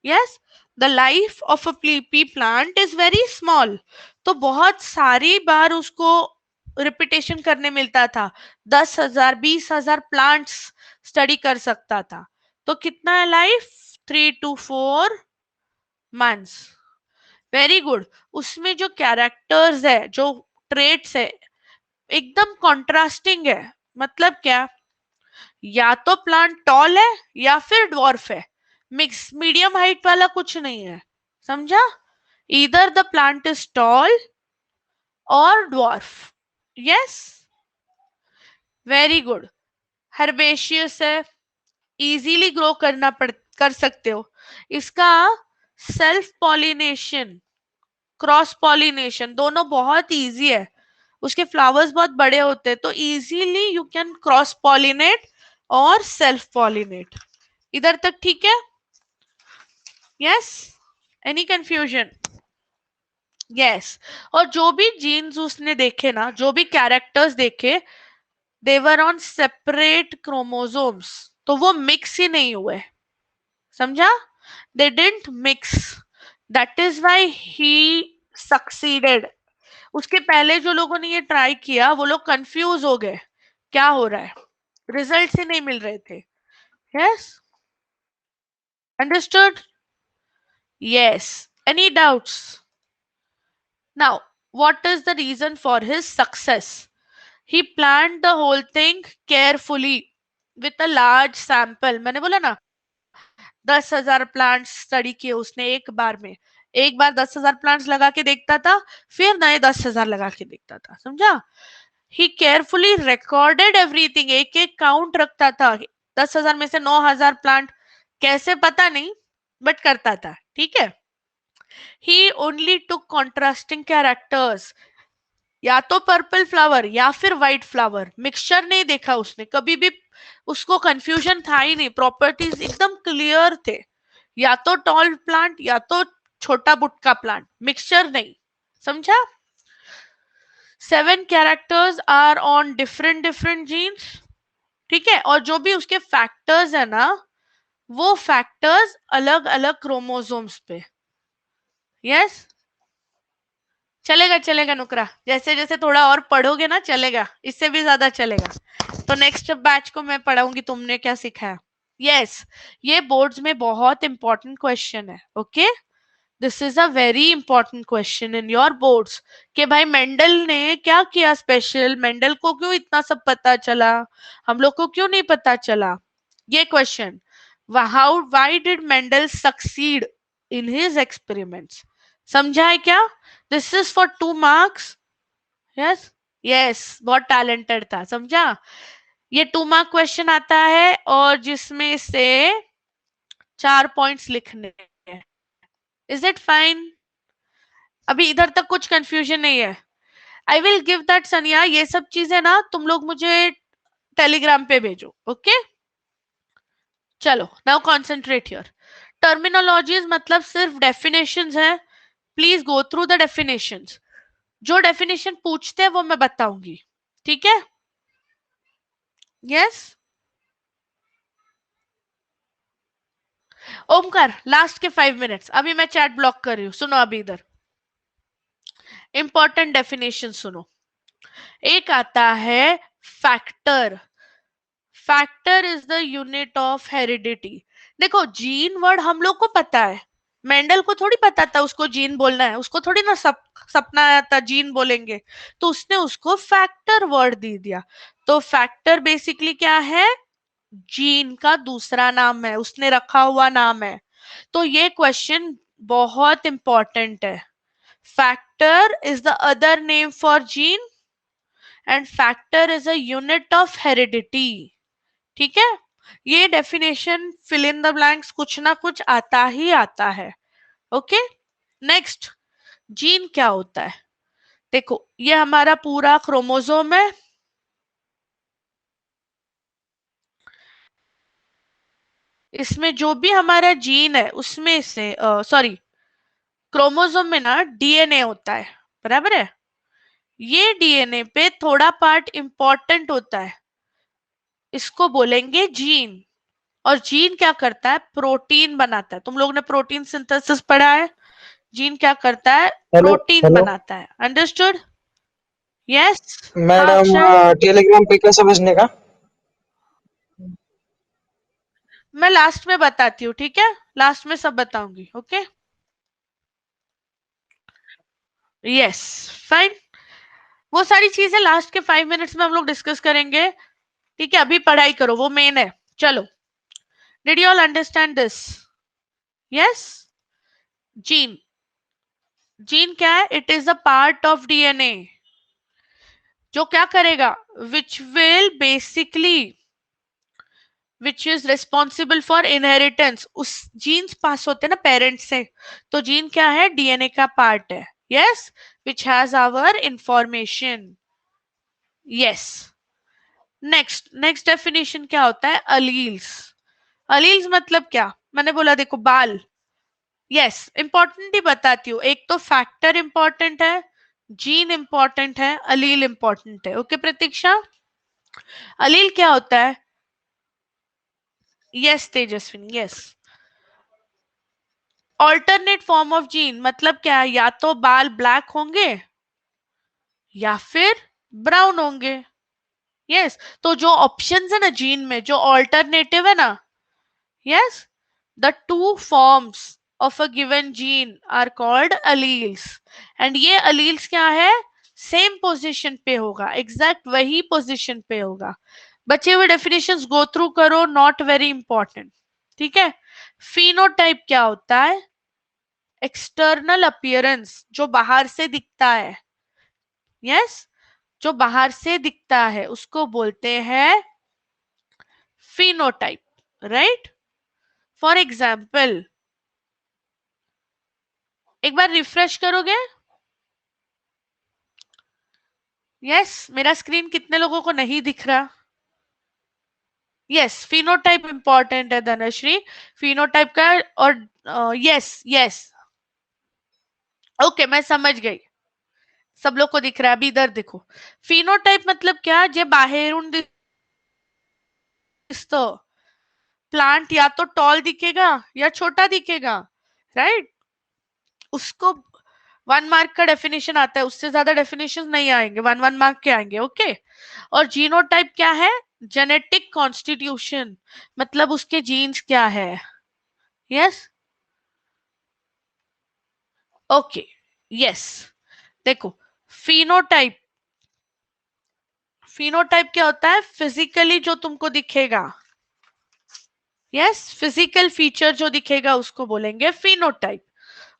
yes, the life of a P plant is very small, तो बहुत सारी बार उसको रिपीटेशन करने मिलता था, 10,000 20,000 प्लांट्स स्टडी कर सकता था, तो कितना है life, 3 to 4 months, very good. उसमें जो कैरेक्टर्स है, जो ट्रेट्स है, एकदम कॉन्ट्रास्टिंग है, मतलब क्या, या तो प्लांट टॉल है या फिर ड्वार्फ है, मिक्स मीडियम हाइट वाला कुछ नहीं है, समझा? इधर द प्लांट इज टॉल और dwarf, yes, very good. Herbaceous है, इजीली ग्रो कर सकते हो, इसका सेल्फ पॉलिनेशन, क्रॉस पॉलिनेशन दोनों बहुत इजी है, उसके फ्लावर्स बहुत बड़े होते हैं, तो easily you can cross pollinate और सेल्फ पॉलिनेट, इधर तक ठीक है? Yes, any confusion? यस। और जो भी जीन्स उसने देखे ना, जो भी कैरेक्टर्स देखे, देवर ऑन सेपरेट क्रोमोसोम्स, तो वो मिक्स ही नहीं हुए, समझा? They didn't mix, that is why he succeeded. उसके पहले जो लोगों ने ये ट्राई किया वो लोग कंफ्यूज हो गए, क्या हो रहा है, रिजल्ट ही नहीं मिल रहे थे। Yes, understood? Yes. Any doubts? Now, what is the reason for his success? He planned the whole thing carefully with a large sample. मैंने बोला ना, 10,000 प्लांट्स स्टडी किए उसने एक बार में। एक बार 10,000 प्लांट्स लगा के देखता था, फिर नए 10,000 लगा के देखता था, समझा? ही केयरफुली रिकॉर्डेड एवरीथिंग, एक एक काउंट रखता था। 10,000 में से 9,000 प्लांट कैसे पता नहीं, बट करता था, ठीक है? ही ओनली टुक कॉन्ट्रास्टिंग कैरेक्टर्स, या तो पर्पल फ्लावर या फिर व्हाइट फ्लावर, मिक्सचर नहीं देखा उसने कभी भी। उसको कंफ्यूजन था ही नहीं, प्रॉपर्टीज एकदम क्लियर थे, या तो टॉल प्लांट या तो छोटा बुटका प्लांट, मिक्सचर नहीं, समझा? 7 characters are on different different genes, ठीक है? और जो भी उसके फैक्टर्स है ना, वो फैक्टर्स अलग अलग क्रोमोसोम्स पे। यस, चलेगा चलेगा नुकरा, जैसे जैसे थोड़ा और पढ़ोगे ना चलेगा, इससे भी ज्यादा चलेगा। तो नेक्स्ट बैच को मैं पढ़ाऊंगी तुमने क्या सिखाया। यस, ये बोर्ड्स में बहुत इंपॉर्टेंट क्वेश्चन है, okay? This is a very important question in your boards, कि भाई मेंडल ने क्या किया स्पेशल, मेंडल को क्यों इतना सब पता चला, हम लोग को क्यों नहीं पता चला, ये question. How, why did Mendel succeed in his experiments, समझा है क्या? This is for 2 marks. Yes, yes, बहुत टैलेंटेड था, समझा? ये 2 मार्क क्वेश्चन आता है और जिसमें से 4 पॉइंट्स लिखने हैं। Is it fine? अभी इधर तक कुछ कंफ्यूजन नहीं है? आई विल गिव दैट सनिया, ये सब चीजें ना तुम लोग मुझे टेलीग्राम पे भेजो, ओके? चलो, नाउ कॉन्सेंट्रेट हियर। टर्मिनोलॉजीज मतलब सिर्फ डेफिनेशंस है, please go through the definitions. जो डेफिनेशन पूछते हैं वो मैं बताऊंगी, ठीक है? यस। ओमकार, लास्ट के 5 मिनट्स, अभी मैं चैट ब्लॉक कर रही हूँ, सुनो अभी इधर इंपॉर्टेंट डेफिनेशन सुनो। एक आता है factor, factor is the unit of heredity. देखो, जीन वर्ड हम लोग को पता है, मेंडल को थोड़ी पता था उसको जीन बोलना है, उसको थोड़ी ना सपना आया था जीन बोलेंगे, तो उसने उसको फैक्टर वर्ड दे दिया। तो फैक्टर बेसिकली क्या है, जीन का दूसरा नाम है, उसने रखा हुआ नाम है। तो ये क्वेश्चन बहुत इंपॉर्टेंट है। Factor is the other name for gene and factor is a unit of heredity, ठीक है? ये definition fill in the blanks कुछ ना कुछ आता ही आता है, ओके? नेक्स्ट, जीन क्या होता है? देखो, ये हमारा पूरा क्रोमोसोम है, इसमें जो भी हमारा जीन है उसमें से सॉरी, क्रोमोसोम में ना डीएनए होता है, बराबर है? ये डीएनए पे थोड़ा पार्ट इंपॉर्टेंट होता है, इसको बोलेंगे जीन। और जीन क्या करता है, प्रोटीन बनाता है। तुम लोग ने प्रोटीन सिंथेसिस पढ़ा है, जीन क्या करता है, हेलो प्रोटीन हेलो बनाता है, अंडरस्टूड? यस। हाँ मैडम, अक्षय, टेलीग्राम पे कैसे भेजने का? मैं लास्ट में बताती हूँ, ठीक है? लास्ट में सब बताऊंगी, ओके? Yes, fine. वो सारी चीजें लास्ट के 5 मिनट्स में हम लोग डिस्कस करेंगे, ठीक है? अभी पढ़ाई करो, वो मेन है। चलो, did you all understand this? Yes. Gene, gene क्या है, it is a part of DNA, जो क्या करेगा, which will basically, which is responsible for inheritance. उस जीन्स पास होते हैं ना पेरेंट्स से, तो जीन क्या है, डीएनए का पार्ट है। Yes, which has our information. Yes. Next, next definition क्या होता है, अलील्स। अलील्स मतलब क्या, मैंने बोला देखो, बाल, यस, इंपॉर्टेंट ही बताती हूँ। एक तो फैक्टर इंपॉर्टेंट है, जीन इंपॉर्टेंट है, अलील इंपॉर्टेंट है। ओके प्रतीक्षा, अलील क्या होता है? Yes Tejaswini, yes. Alternate form of gene मतलब क्या है? या तो बाल ब्लैक होंगे या फिर ब्राउन होंगे। यस, तो जो ऑप्शंस है ना जीन में, जो ऑल्टरनेटिव है ना, yes, the two forms of a given gene are called alleles. And ये अलील्स क्या है? सेम पोजीशन पे होगा, एग्जैक्ट वही पोजीशन पे होगा। बचे हुए डेफिनेशंस गो थ्रू करो, नॉट वेरी इंपॉर्टेंट। ठीक है। फिनोटाइप क्या होता है? एक्सटर्नल अपीयरेंस, जो बाहर से दिखता है। यस, जो बाहर से दिखता है उसको बोलते हैं फिनोटाइप, राइट? फॉर एग्जाम्पल, एक बार रिफ्रेश करोगे? यस, मेरा स्क्रीन कितने लोगों को नहीं दिख रहा? यस, फिनोटाइप इंपॉर्टेंट है धनश्री, फिनोटाइप का। और यस यस, ओके मैं समझ गई। सब लोग को दिख रहा है, अभी इधर देखो। फिनोटाइप मतलब क्या? जे बाहेरून दिसतो, प्लांट या तो टॉल दिखेगा या छोटा दिखेगा, राइट? उसको 1 मार्क का डेफिनेशन आता है, उससे ज्यादा डेफिनेशन नहीं आएंगे, 1 1 मार्क के आएंगे। ओके। और जीनोटाइप क्या है? जेनेटिक कॉन्स्टिट्यूशन, मतलब उसके जीन्स क्या है। Yes, okay, yes. देखो, फिनोटाइप, फिनोटाइप क्या होता है? फिजिकली जो तुमको दिखेगा, यस, फिजिकल फीचर जो दिखेगा उसको बोलेंगे फिनोटाइप।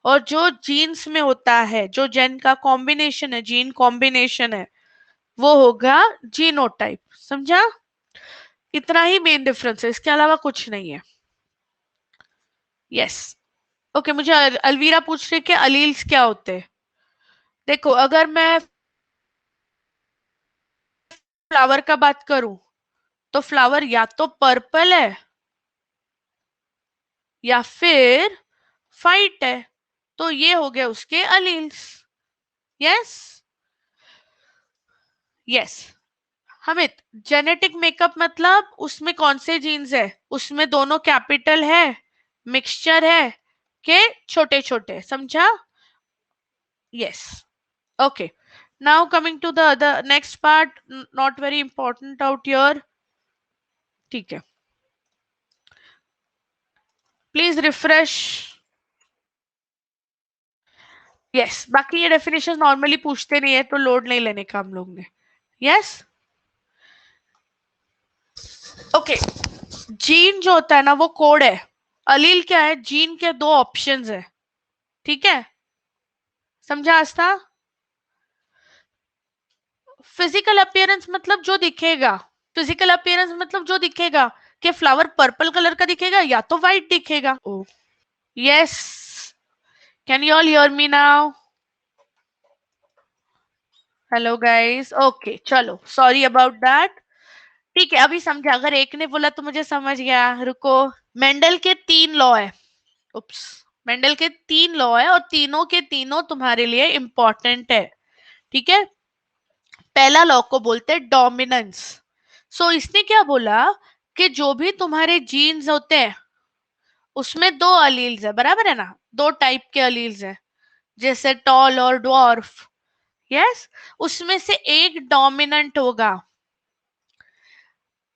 और जो जीन्स में होता है, जो जेन का कॉम्बिनेशन है, जीन कॉम्बिनेशन है, वो होगा जीनोटाइप। समझा? इतना ही मेन डिफरेंस है, इसके अलावा कुछ नहीं है। Yes, okay. मुझे अलवीरा पूछ रही कि अलील्स क्या होते हैं। देखो, अगर मैं फ्लावर का बात करूं, तो फ्लावर या तो पर्पल है या फिर वाइट है, तो ये हो गए उसके अलील्स। Yes yes. हमित, जेनेटिक मेकअप मतलब उसमें कौन से जीन्स है? उसमें दोनों कैपिटल है, मिक्सचर है के छोटे छोटे, समझा? Yes, okay. Now coming to the other next part, not very important out here. ठीक है, प्लीज रिफ्रेश। यस, बाकी ये डेफिनेशन नॉर्मली पूछते नहीं है, तो लोड नहीं लेने का हम लोग ने। Yes, okay. जीन जो होता है ना, वो कोड है। अलील क्या है? जीन के दो ऑप्शंस है। ठीक है, समझा आस्था? फिजिकल अपीयरेंस मतलब जो दिखेगा, फिजिकल अपीयरेंस मतलब जो दिखेगा, कि फ्लावर पर्पल कलर का दिखेगा या तो व्हाइट दिखेगा। ओ yes, can you all hear me now? Hello guys, okay चलो, सॉरी अबाउट दैट। ठीक है, अभी समझा। अगर एक ने बोला तो मुझे समझ गया, रुको। मेंडल के 3 लॉ है। उप्स, मेंडल के 3 लॉ है और तीनों के तीनों तुम्हारे लिए इंपॉर्टेंट है। ठीक है। पहला लॉ को बोलते हैं डोमिनेंस। सो इसने क्या बोला कि जो भी तुम्हारे जीन्स होते हैं उसमें दो अलील्स है, बराबर है ना? दो टाइप के अलील्स है, जैसे टॉल और ड्वार्फ। यस, उसमें से एक डोमिनेंट होगा,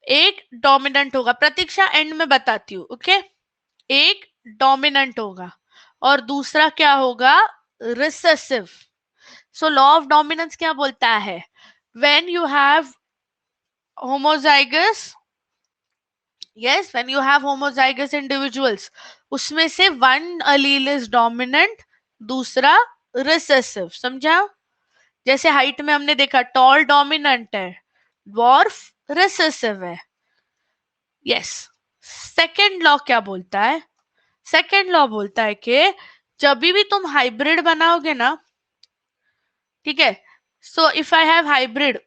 एक डोमिनेंट होगा। प्रतीक्षा एंड में बताती हूँ, ओके? एक डोमिनेंट होगा और दूसरा क्या होगा? Recessive. So law of dominance क्या बोलता है? When you have homozygous, yes, when you have homozygous individuals, उसमें से वन अलील इज डोमिनेंट, दूसरा रिसेसिव। समझा? जैसे हाइट में हमने देखा, टॉल डोमिनेंट है, ड्वार्फ रिसेसिव है। यस। सेकेंड लॉ क्या बोलता है? सेकेंड लॉ बोलता है कि जब भी तुम हाइब्रिड बनाओगे ना, ठीक है, so if I have hybrid,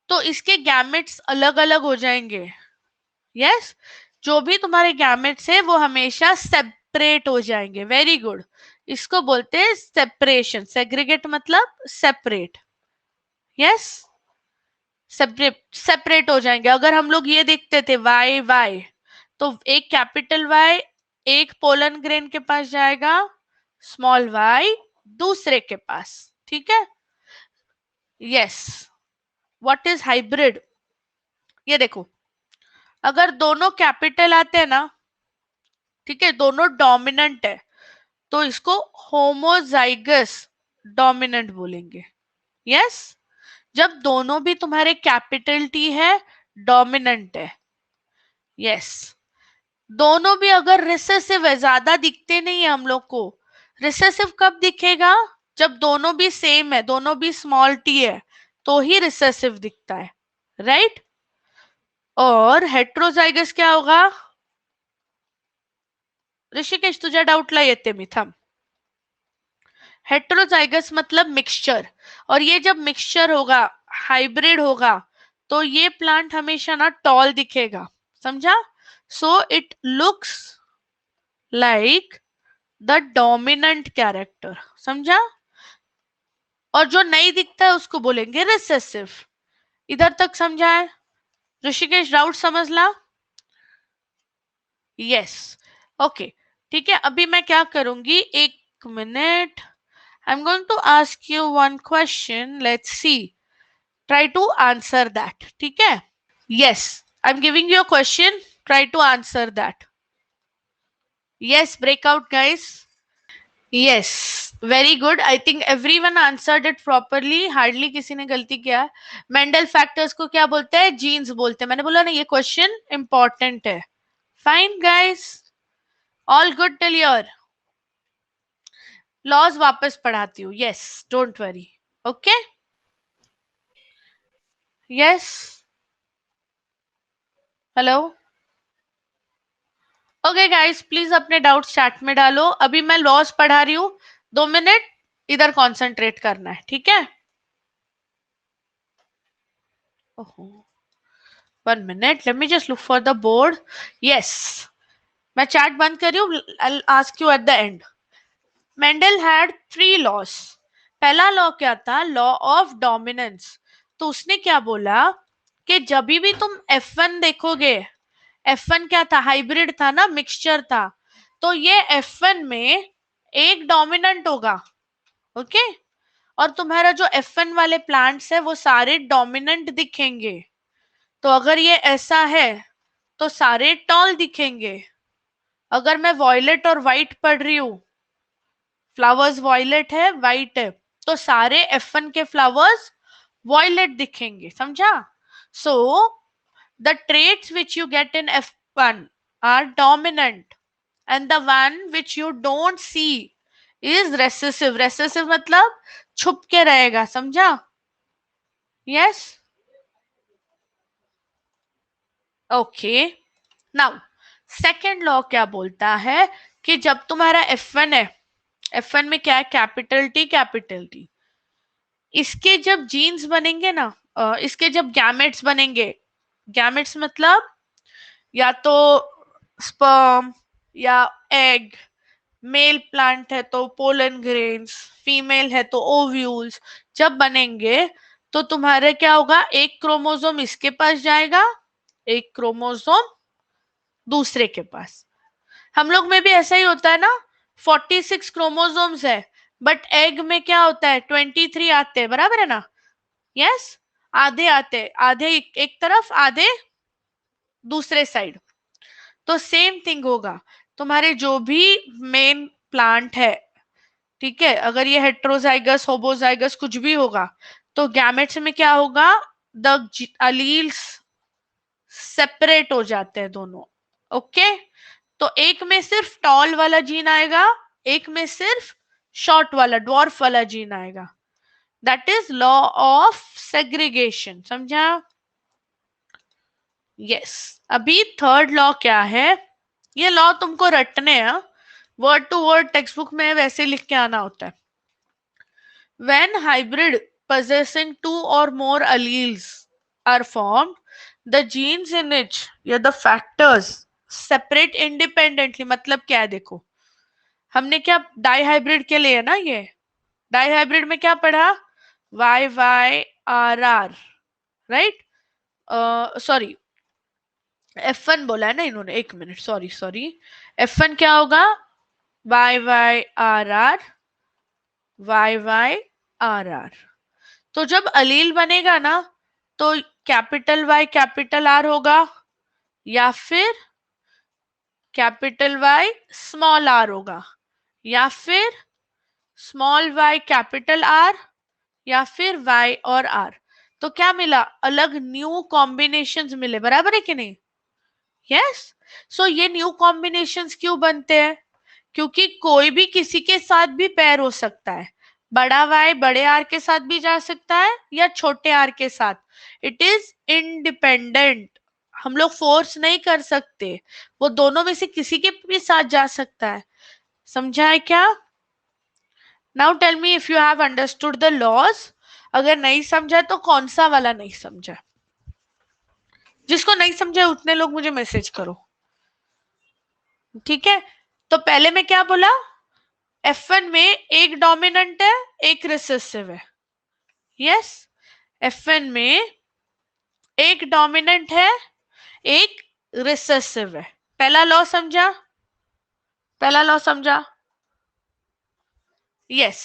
तो इसके गैमेट्स अलग अलग हो जाएंगे। यस, जो भी तुम्हारे गैमेट्स है वो हमेशा सेपरेट हो जाएंगे। वेरी गुड, इसको बोलते हैं सेपरेशन। सेग्रीगेट मतलब सेपरेट। यस, सेपरेट सेपरेट हो जाएंगे। अगर हम लोग ये देखते थे वाई वाई, तो एक कैपिटल वाई एक पोलन ग्रेन के पास जाएगा, स्मॉल वाई दूसरे के पास। ठीक है। Yes, what is hybrid? ये देखो, अगर दोनों कैपिटल आते हैं ना, ठीक है, दोनों डोमिनेंट है, तो इसको होमोजाइगस डोमिनेंट बोलेंगे। यस, जब दोनों भी तुम्हारे कैपिटल टी है, डोमिनेंट है। यस, दोनों भी अगर रिसेसिव है, ज्यादा दिखते नहीं है हम लोग को। रिसेसिव कब दिखेगा? जब दोनों भी सेम है, दोनों भी स्मॉल टी है, तो ही रिसेसिव दिखता है। राइट? और हेट्रोजाइगस क्या होगा? ऋषिकेश तुझ्या डाऊटला येते मी, थांब। हेट्रोजाइगस मतलब मिक्सचर, और ये जब मिक्सचर होगा, हाइब्रिड होगा, तो ये प्लांट हमेशा ना टॉल दिखेगा। समझा? So it looks like the dominant character. समझा? और जो नहीं दिखता है उसको बोलेंगे रिसेसिव। इधर तक समझा है? ऋषिकेश डाउट समझ ला? यस, ओके, ठीक है। अभी मैं क्या करूंगी, एक minute, I am going to ask you one question, let's see, try to answer that. ठीक है? Yes, I am giving you a question, try to answer that. Yes, breakout guys. Yes, very good, I think everyone answered it properly, hardly किसी ने गलती किया। मेंडल फैक्टर्स को क्या बोलते हैं? जीन्स बोलते हैं। मैंने बोला ना ये क्वेश्चन इंपॉर्टेंट है। Fine guys, all good till your. Laws वापस पढ़ाती हूँ। Yes, don't worry. Okay, yes, hello, okay guys, please अपने डाउट चैट में डालो। अभी मैं लॉज पढ़ा रही हूँ, 2 मिनट इधर कॉन्सेंट्रेट करना है। ठीक है? ओहो, 1 minute, let me just look for the board. Yes, मैं चैट बंद कर रही हूँ, I'll ask you at the end. Mendel had 3 laws. पहला लॉ क्या था? Law of dominance. तो उसने क्या बोला कि जब भी तुम F1 देखोगे, F1 क्या था? हाइब्रिड था ना, मिक्सचर था, तो ये F1 में एक डोमिनेंट होगा। ओके, और तुम्हारा जो F1 वाले प्लांट्स है वो सारे डोमिनेंट दिखेंगे। तो अगर ये ऐसा है तो सारे टॉल दिखेंगे। अगर मैं वॉयलेट और व्हाइट पढ़ रही हूँ, फ्लावर्स वॉयलेट है, व्हाइट है, तो सारे F1 के फ्लावर्स वॉयलेट दिखेंगे। समझा? So the traits which you get in F1 are dominant, and the one which you don't see is recessive. recessive मतलब छुप के रहेगा। समझा? yes, okay. Now second law क्या बोलता है कि जब तुम्हारा F1 है, F1 में क्या है? Capital T, capital T. इसके जब जीन्स बनेंगे ना, इसके जब गैमेट्स बनेंगे, गैमेट्स मतलब या तो स्पर्म या एग, मेल प्लांट है तो पोलन ग्रेन्स, फीमेल है तो ओव्यूल्स, जब बनेंगे तो तुम्हारे क्या होगा? एक क्रोमोसोम इसके पास जाएगा, एक क्रोमोसोम दूसरे के पास। हम लोग में भी ऐसा ही होता है ना, 46 क्रोमोसोम्स है, बट एग में क्या होता है? 23 आते हैं, बराबर है ना? यस, आधे आते, आधे एक तरफ, आधे दूसरे साइड। तो सेम थिंग होगा, तुम्हारे जो भी मेन प्लांट है, ठीक है, अगर ये हेट्रोजाइगस, होमोजाइगस कुछ भी होगा, तो गैमेट्स में क्या होगा? द अलील्स सेपरेट हो जाते हैं दोनों। ओके, तो एक में सिर्फ टॉल वाला जीन आएगा, एक में सिर्फ शॉर्ट वाला, ड्वार्फ वाला जीन आएगा। That is law of segregation. समझा? यस, अभी थर्ड लॉ क्या है? ये लॉ तुमको रटने हैं, word to word text book में वैसे लिख के आना होता है। When hybrid possessing 2 or more alleles are formed, the genes in it या the factors separate independently। मतलब क्या है? देखो, हमने क्या डाइहाइब्रिड के लिए ना, ये डाइहाइब्रिड में क्या पढ़ा, Y Y R R, right, sorry F1 बोला है ना इन्होंने, एक मिनट, सॉरी सॉरी, F1 क्या होगा, Y Y R R, Y Y R R. तो जब अलील बनेगा ना, तो कैपिटल वाई कैपिटल आर होगा, या फिर कैपिटल वाई स्मॉल आर होगा, या फिर स्मॉल वाई कैपिटल आर, या फिर वाई और आर। तो क्या मिला, अलग न्यू कॉम्बिनेशंस मिले, बराबर है कि नहीं, यस। सो ये न्यू कॉम्बिनेशंस क्यों बनते हैं, क्योंकि कोई भी किसी के साथ भी पेयर हो सकता है, बड़ा वाई बड़े आर के साथ भी जा सकता है या छोटे आर के साथ, इट इज इंडिपेंडेंट, हम लोग फोर्स नहीं कर सकते, वो दोनों में से किसी के भी साथ जा सकता है, समझा है क्या। Now tell me if you have understood the laws. अगर नहीं समझा तो कौन सा वाला नहीं समझा, जिसको नहीं समझा उतने लोग मुझे मैसेज करो, ठीक है। तो पहले मैं क्या बोला, F1 में एक डोमिनेंट है एक रिसेसिव है, यस। F1 में एक डोमिनेंट है एक रिसेसिव है, पहला लॉ समझा, पहला लॉ समझा, yes.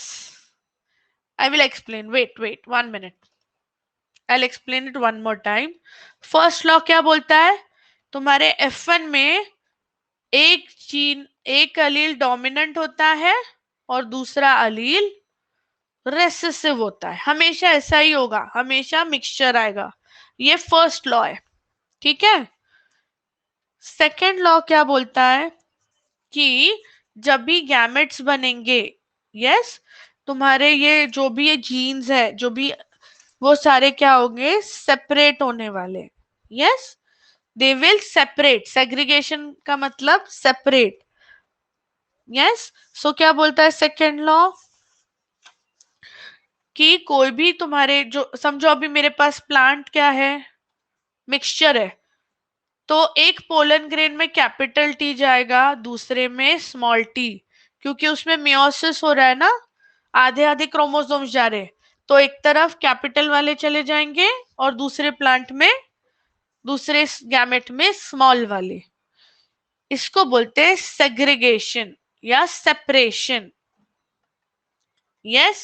I will explain, wait wait 1 minute, I will explain it one more time. First law क्या बोलता है, तुम्हारे F1 में एक जीन एक अलील डोमिनेंट होता है और दूसरा अलील रेसेसिव होता है, हमेशा ऐसा ही होगा, हमेशा मिक्सचर आएगा, ये फर्स्ट लॉ है, ठीक है। सेकेंड लॉ क्या बोलता है कि जब भी गैमेट्स बनेंगे, यस, तुम्हारे ये जो भी ये जीन्स है जो भी, वो सारे क्या होंगे, सेपरेट होने वाले, yes, they will separate, segregation का मतलब सेपरेट, यस। सो क्या बोलता है सेकेंड लॉ, कि कोई भी तुम्हारे जो, समझो अभी मेरे पास प्लांट क्या है, मिक्सचर है, तो एक पोलन ग्रेन में कैपिटल टी जाएगा, दूसरे में स्मॉल टी, क्योंकि उसमें मियोसिस हो रहा है ना, आधे आधे क्रोमोसोम्स जा रहे हैं, तो एक तरफ कैपिटल वाले चले जाएंगे और दूसरे प्लांट में, दूसरे गैमेट में स्मॉल वाले, इसको बोलते हैं सेग्रीगेशन या separation, yes.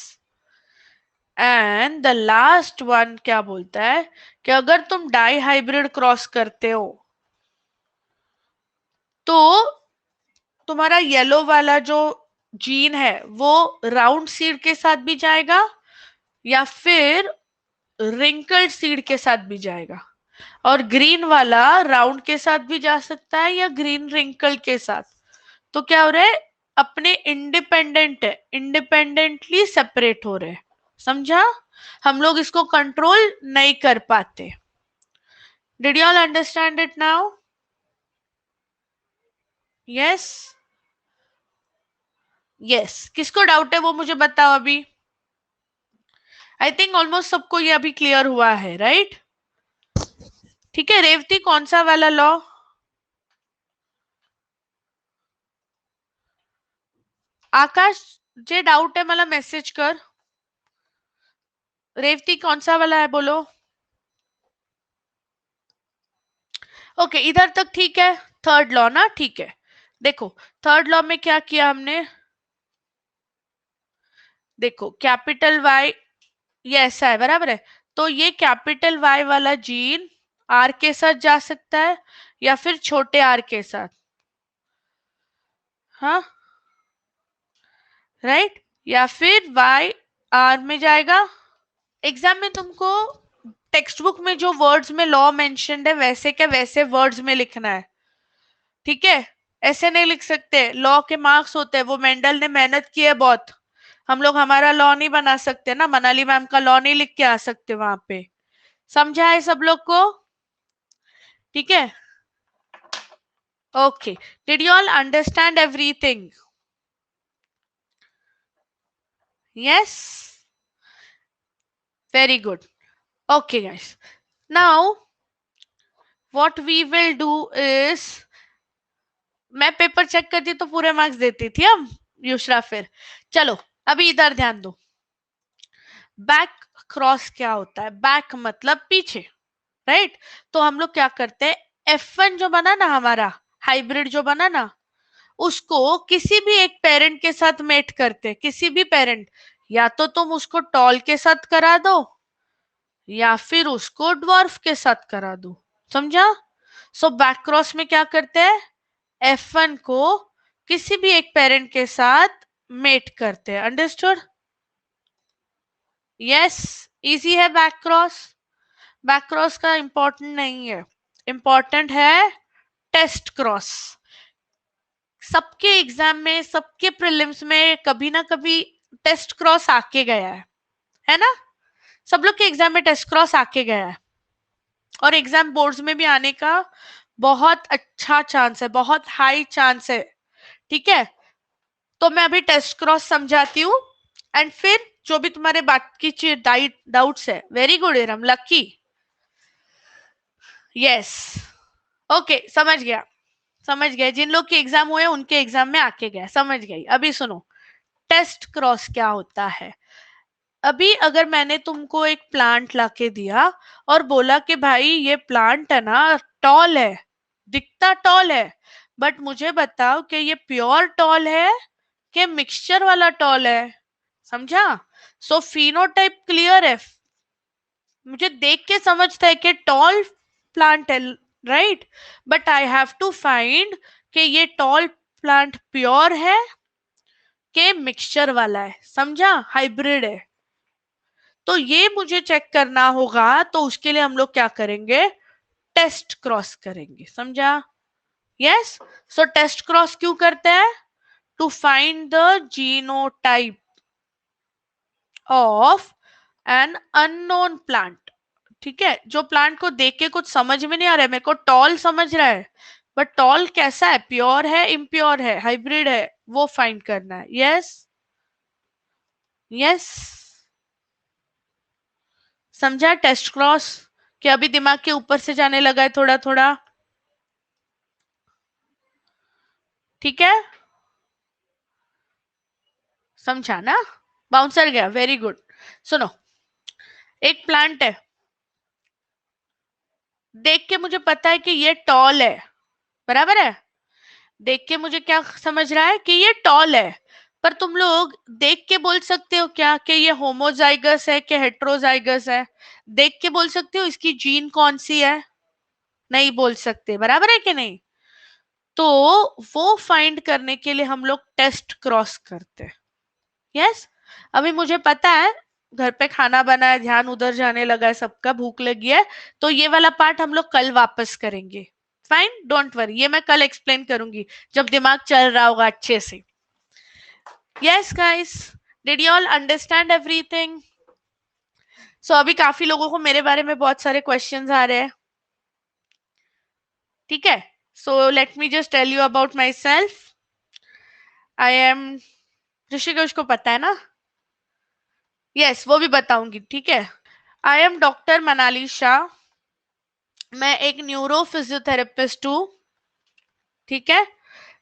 And the last one क्या बोलता है कि अगर तुम डाई हाइब्रिड क्रॉस करते हो तो तुम्हारा येलो वाला जो जीन है वो राउंड सीड के साथ भी जाएगा या फिर रिंकल्ड सीड के साथ भी जाएगा, और ग्रीन वाला राउंड के साथ भी जा सकता है या ग्रीन रिंकल के साथ। तो क्या हो रहा है, अपने इंडिपेंडेंट है, इंडिपेंडेंटली सेपरेट हो रहे हैं, समझा। हम लोग इसको कंट्रोल नहीं कर पाते। Did you all understand it now, yes, yes. किसको डाउट है वो मुझे बताओ अभी। आई थिंक ऑलमोस्ट सबको ये अभी क्लियर हुआ है, राइट, ठीक है। रेवती कौन सा वाला लॉ, आकाश जे डाउट है मला मेसेज कर, रेवती कौन सा वाला है बोलो। ओके, इधर तक ठीक है, थर्ड लॉ ना, ठीक है। देखो थर्ड लॉ में क्या किया हमने, देखो कैपिटल वाई, ये ऐसा है बराबर है, तो ये कैपिटल वाई वाला जीन आर के साथ जा सकता है या फिर छोटे आर के साथ, हाँ, राइट, या फिर वाई आर में जाएगा। एग्जाम में तुमको टेक्स्ट बुक में जो वर्ड्स में लॉ मेंशन्ड है वैसे के वैसे वर्ड्स में लिखना है, ठीक है। ऐसे नहीं लिख सकते, लॉ के मार्क्स होते हैं, वो मेंडल ने मेहनत की है बहुत, हम लोग हमारा लॉ नहीं बना सकते ना, मनाली मैम का लॉ नहीं लिख के आ सकते वहां पे, समझा है सब लोग को, ठीक है। Okay, did you all understand everything, yes, very good. Okay guys, now what we will do is, मैं पेपर चेक करती तो पूरे मार्क्स देती थी, अब युशरा फिर चलो अभी इधर ध्यान दो। बैक क्रॉस क्या होता है? बैक मतलब पीछे, राइट? तो हम लोग क्या करते हैं, F1 जो बना ना हमारा, हाइब्रिड जो बना ना, उसको किसी भी एक पेरेंट के साथ मेट करते, किसी भी पेरेंट, या तो तुम उसको टॉल के साथ करा दो या फिर उसको ड्वार्फ के साथ करा दो, समझा? सो बैक क्रॉस में क्या करते हैं, F1 को किसी भी एक पेरेंट के साथ मेट करते हैं, अंडरस्टूड? यस, इजी है बैक क्रॉस। बैक क्रॉस का इंपॉर्टेंट नहीं है, इंपॉर्टेंट है टेस्ट क्रॉस। सबके एग्जाम में, सबके प्रीलिम्स में कभी ना कभी टेस्ट क्रॉस आके गया है ना? सब लोग के एग्जाम में टेस्ट क्रॉस आके गया है, और एग्जाम बोर्ड्स में भी आने का बहुत अच्छा चांस है, बहुत हाई चांस है, ठीक है? तो मैं अभी टेस्ट क्रॉस समझाती हूँ, एंड फिर जो भी तुम्हारे बाकी डाउट्स है, very good Iram, lucky. Yes, okay, समझ गया, समझ गए। जिन लोग के एग्जाम हुए उनके एग्जाम में आके गया, समझ गई। अभी सुनो, टेस्ट क्रॉस क्या होता है। अभी अगर मैंने तुमको एक प्लांट लाके दिया और बोला कि भाई ये प्लांट है ना, टॉल है, दिखता टॉल है, बट मुझे बताओ कि ये प्योर टॉल है कि मिक्सचर वाला टॉल है, समझा? सो फिनोटाइप क्लियर है, मुझे देख के समझता है कि टॉल प्लांट है, right? But I have to find कि ये टॉल प्लांट प्योर है कि मिक्सचर वाला है, समझा? हाइब्रिड है। तो ये मुझे चेक करना होगा, तो उसके लिए हम लोग क्या करेंगे, टेस्ट क्रॉस करेंगे, समझा? यस, सो टेस्ट क्रॉस क्यों करते हैं? To find the genotype of an unknown plant, ठीक है? जो प्लांट को देख के कुछ समझ में नहीं आ रहा है, मेरे को टॉल समझ रहा है, बट टॉल कैसा है, प्योर है, इम्प्योर है, हाइब्रिड है, वो फाइंड करना है। यस, यस, समझा टेस्ट क्रॉस? कि अभी दिमाग के ऊपर से जाने लगा है थोड़ा थोड़ा, ठीक है? समझा ना? बाउंसर गया, वेरी गुड। सुनो, एक प्लांट है, देख के मुझे पता है कि ये टॉल है, बराबर है? देख के मुझे क्या समझ रहा है कि ये टॉल है, पर तुम लोग देख के बोल सकते हो क्या कि ये होमोजाइगस है कि हेट्रोजाइगस है? देख के बोल सकते हो इसकी जीन कौन सी है? नहीं बोल सकते, बराबर है कि नहीं? तो वो फाइंड करने के लिए हम लोग टेस्ट क्रॉस करते हैं। यस, अभी मुझे पता है घर पे खाना बना है, ध्यान उधर जाने लगा है, सबका भूख लगी है, तो ये वाला पार्ट हम लोग कल वापस करेंगे। फाइन, डोंट वरी, ये मैं कल एक्सप्लेन करूंगी जब दिमाग चल रहा होगा अच्छे से। Yes guys, did you all understand everything? So अभी काफी लोगों को मेरे बारे में बहुत सारे क्वेश्चंस आ रहे हैं, ठीक है? So let me just tell you about myself. I am, Rishikesh को पता है ना? यस, वो भी बताऊंगी, ठीक है? I am doctor Manali Shah, मैं एक न्यूरो फिजियोथेरेपिस्ट हूँ, ठीक है?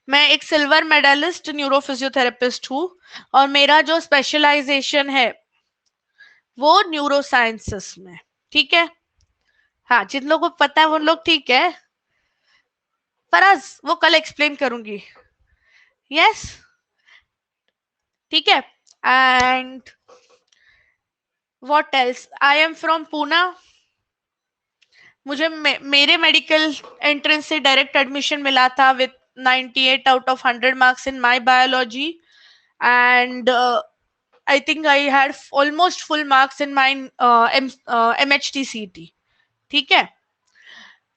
मैं एक सिल्वर मेडलिस्ट न्यूरो फिजियोथेरेपिस्ट हूँ, और मेरा जो स्पेशलाइजेशन है वो न्यूरो साइंसेस में, ठीक है? हाँ, जिन लोगों को पता है वो लोग ठीक है, फराज वो कल एक्सप्लेन करूंगी। यस, ठीक है? And what else, I am from Poona, मुझे मेरे मेडिकल एंट्रेंस से डायरेक्ट एडमिशन मिला था with 98 out of 100 marks in my biology, and I think I had almost full marks in my MHT CT, ठीक है?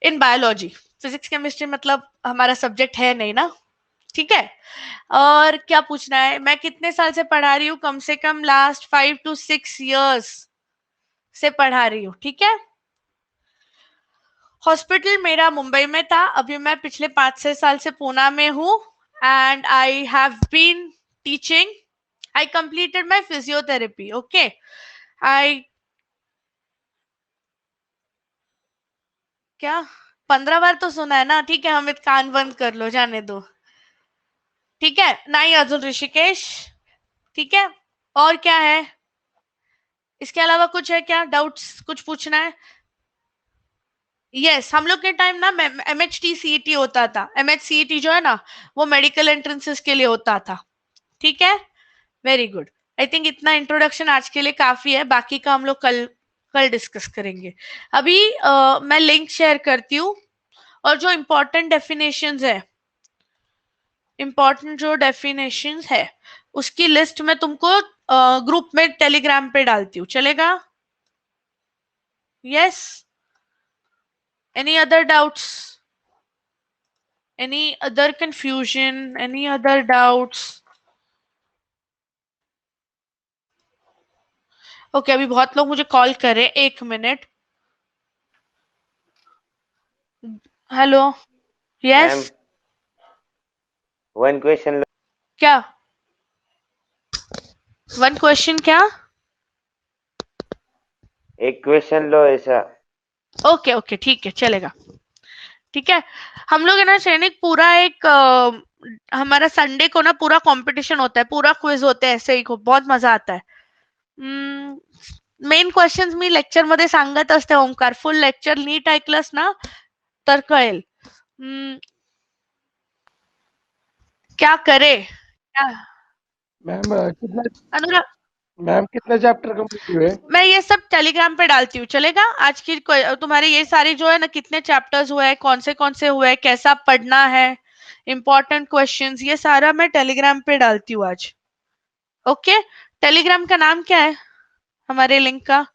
इन बायोलॉजी, फिजिक्स केमिस्ट्री मतलब हमारा सब्जेक्ट है नहीं ना, ठीक है? और क्या पूछना है, मैं कितने साल से पढ़ा रही हूँ? कम से कम लास्ट 5 to 6 years से पढ़ा रही हूँ, ठीक है? हॉस्पिटल मेरा मुंबई में था, अभी मैं पिछले 5-6 साल से पूना में हूँ, and I have been teaching. I completed my physiotherapy, okay? I, क्या 15 बार तो सुना है ना, ठीक है? हम कान बंद कर लो, जाने दो। ठीक है, नाही अजून ऋषिकेश, ठीक है। और क्या है, इसके अलावा कुछ है क्या, डाउट्स कुछ पूछना है? यस, हम लोग के टाइम ना MHT CET होता था। MHCET जो है ना, वो मेडिकल एंट्रेंसेस के लिए होता था। ठीक है, वेरी गुड। आई थिंक इतना इंट्रोडक्शन आज के लिए काफी है, बाकी का हम लोग कल कल डिस्कस करेंगे। अभी मैं लिंक शेयर करती हूँ, और जो इम्पोर्टेंट डेफिनेशंस है, इम्पोर्टेंट जो डेफिनेशंस है उसकी लिस्ट में तुमको ग्रुप में टेलीग्राम पे डालती हूँ, चलेगा? Yes, any other doubts, any other confusion, any other doubts? Okay, अभी बहुत लोग मुझे कॉल कर रहे हैं, 1 minute. Hello, yes, ma'am, one question क्या? वन क्वेश्चन क्या? एक क्वेश्चन लो ऐसा। ओके ओके, ठीक है, चलेगा। ठीक है, हम लोग है ना सैनिक पूरा एक हमारा संडे को ना पूरा कंपटीशन होता है, पूरा क्विज होते हैं, ऐसे ही बहुत मजा आता है। मेन क्वेश्चंस मी लेक्चर मध्ये सांगत असते ओंकार, फुल लेक्चर नीट ऐकलंस ना तर कळेल। क्या करे क्या? मैम कितना अनुराग, मैम कितने चैप्टर कंप्लीट हुए? मैं ये सब टेलीग्राम पे डालती हूँ, चलेगा? आज की तुम्हारे ये सारे जो है ना, कितने चैप्टर्स हुए हैं, कौन से हुए हैं, कैसा पढ़ना है, इंपॉर्टेंट क्वेश्चंस, ये सारा मैं टेलीग्राम पे डालती हूँ आज। ओके, टेलीग्राम का नाम क्या है हमारे लिंक का?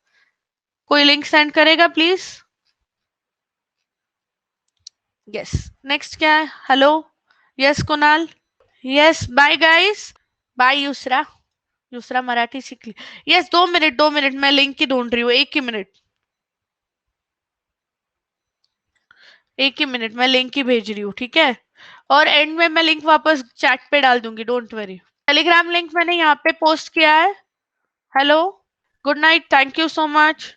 कोई लिंक सेंड करेगा प्लीज? यस, नेक्स्ट क्या है? Hello, yes Kunal, yes, bye guys, bye Yusra, Yusra Marathi सीख ली। यस, 2 मिनट 2 मिनट, मैं लिंक ही ढूंढ रही हूँ, एक ही मिनट, एक ही मिनट, मैं लिंक ही भेज रही हूँ, ठीक है? और एंड में मैं लिंक वापस चैट पे डाल दूंगी, डोंट वरी। टेलीग्राम लिंक मैंने यहाँ पे पोस्ट किया है। Hello, good night, thank you so much.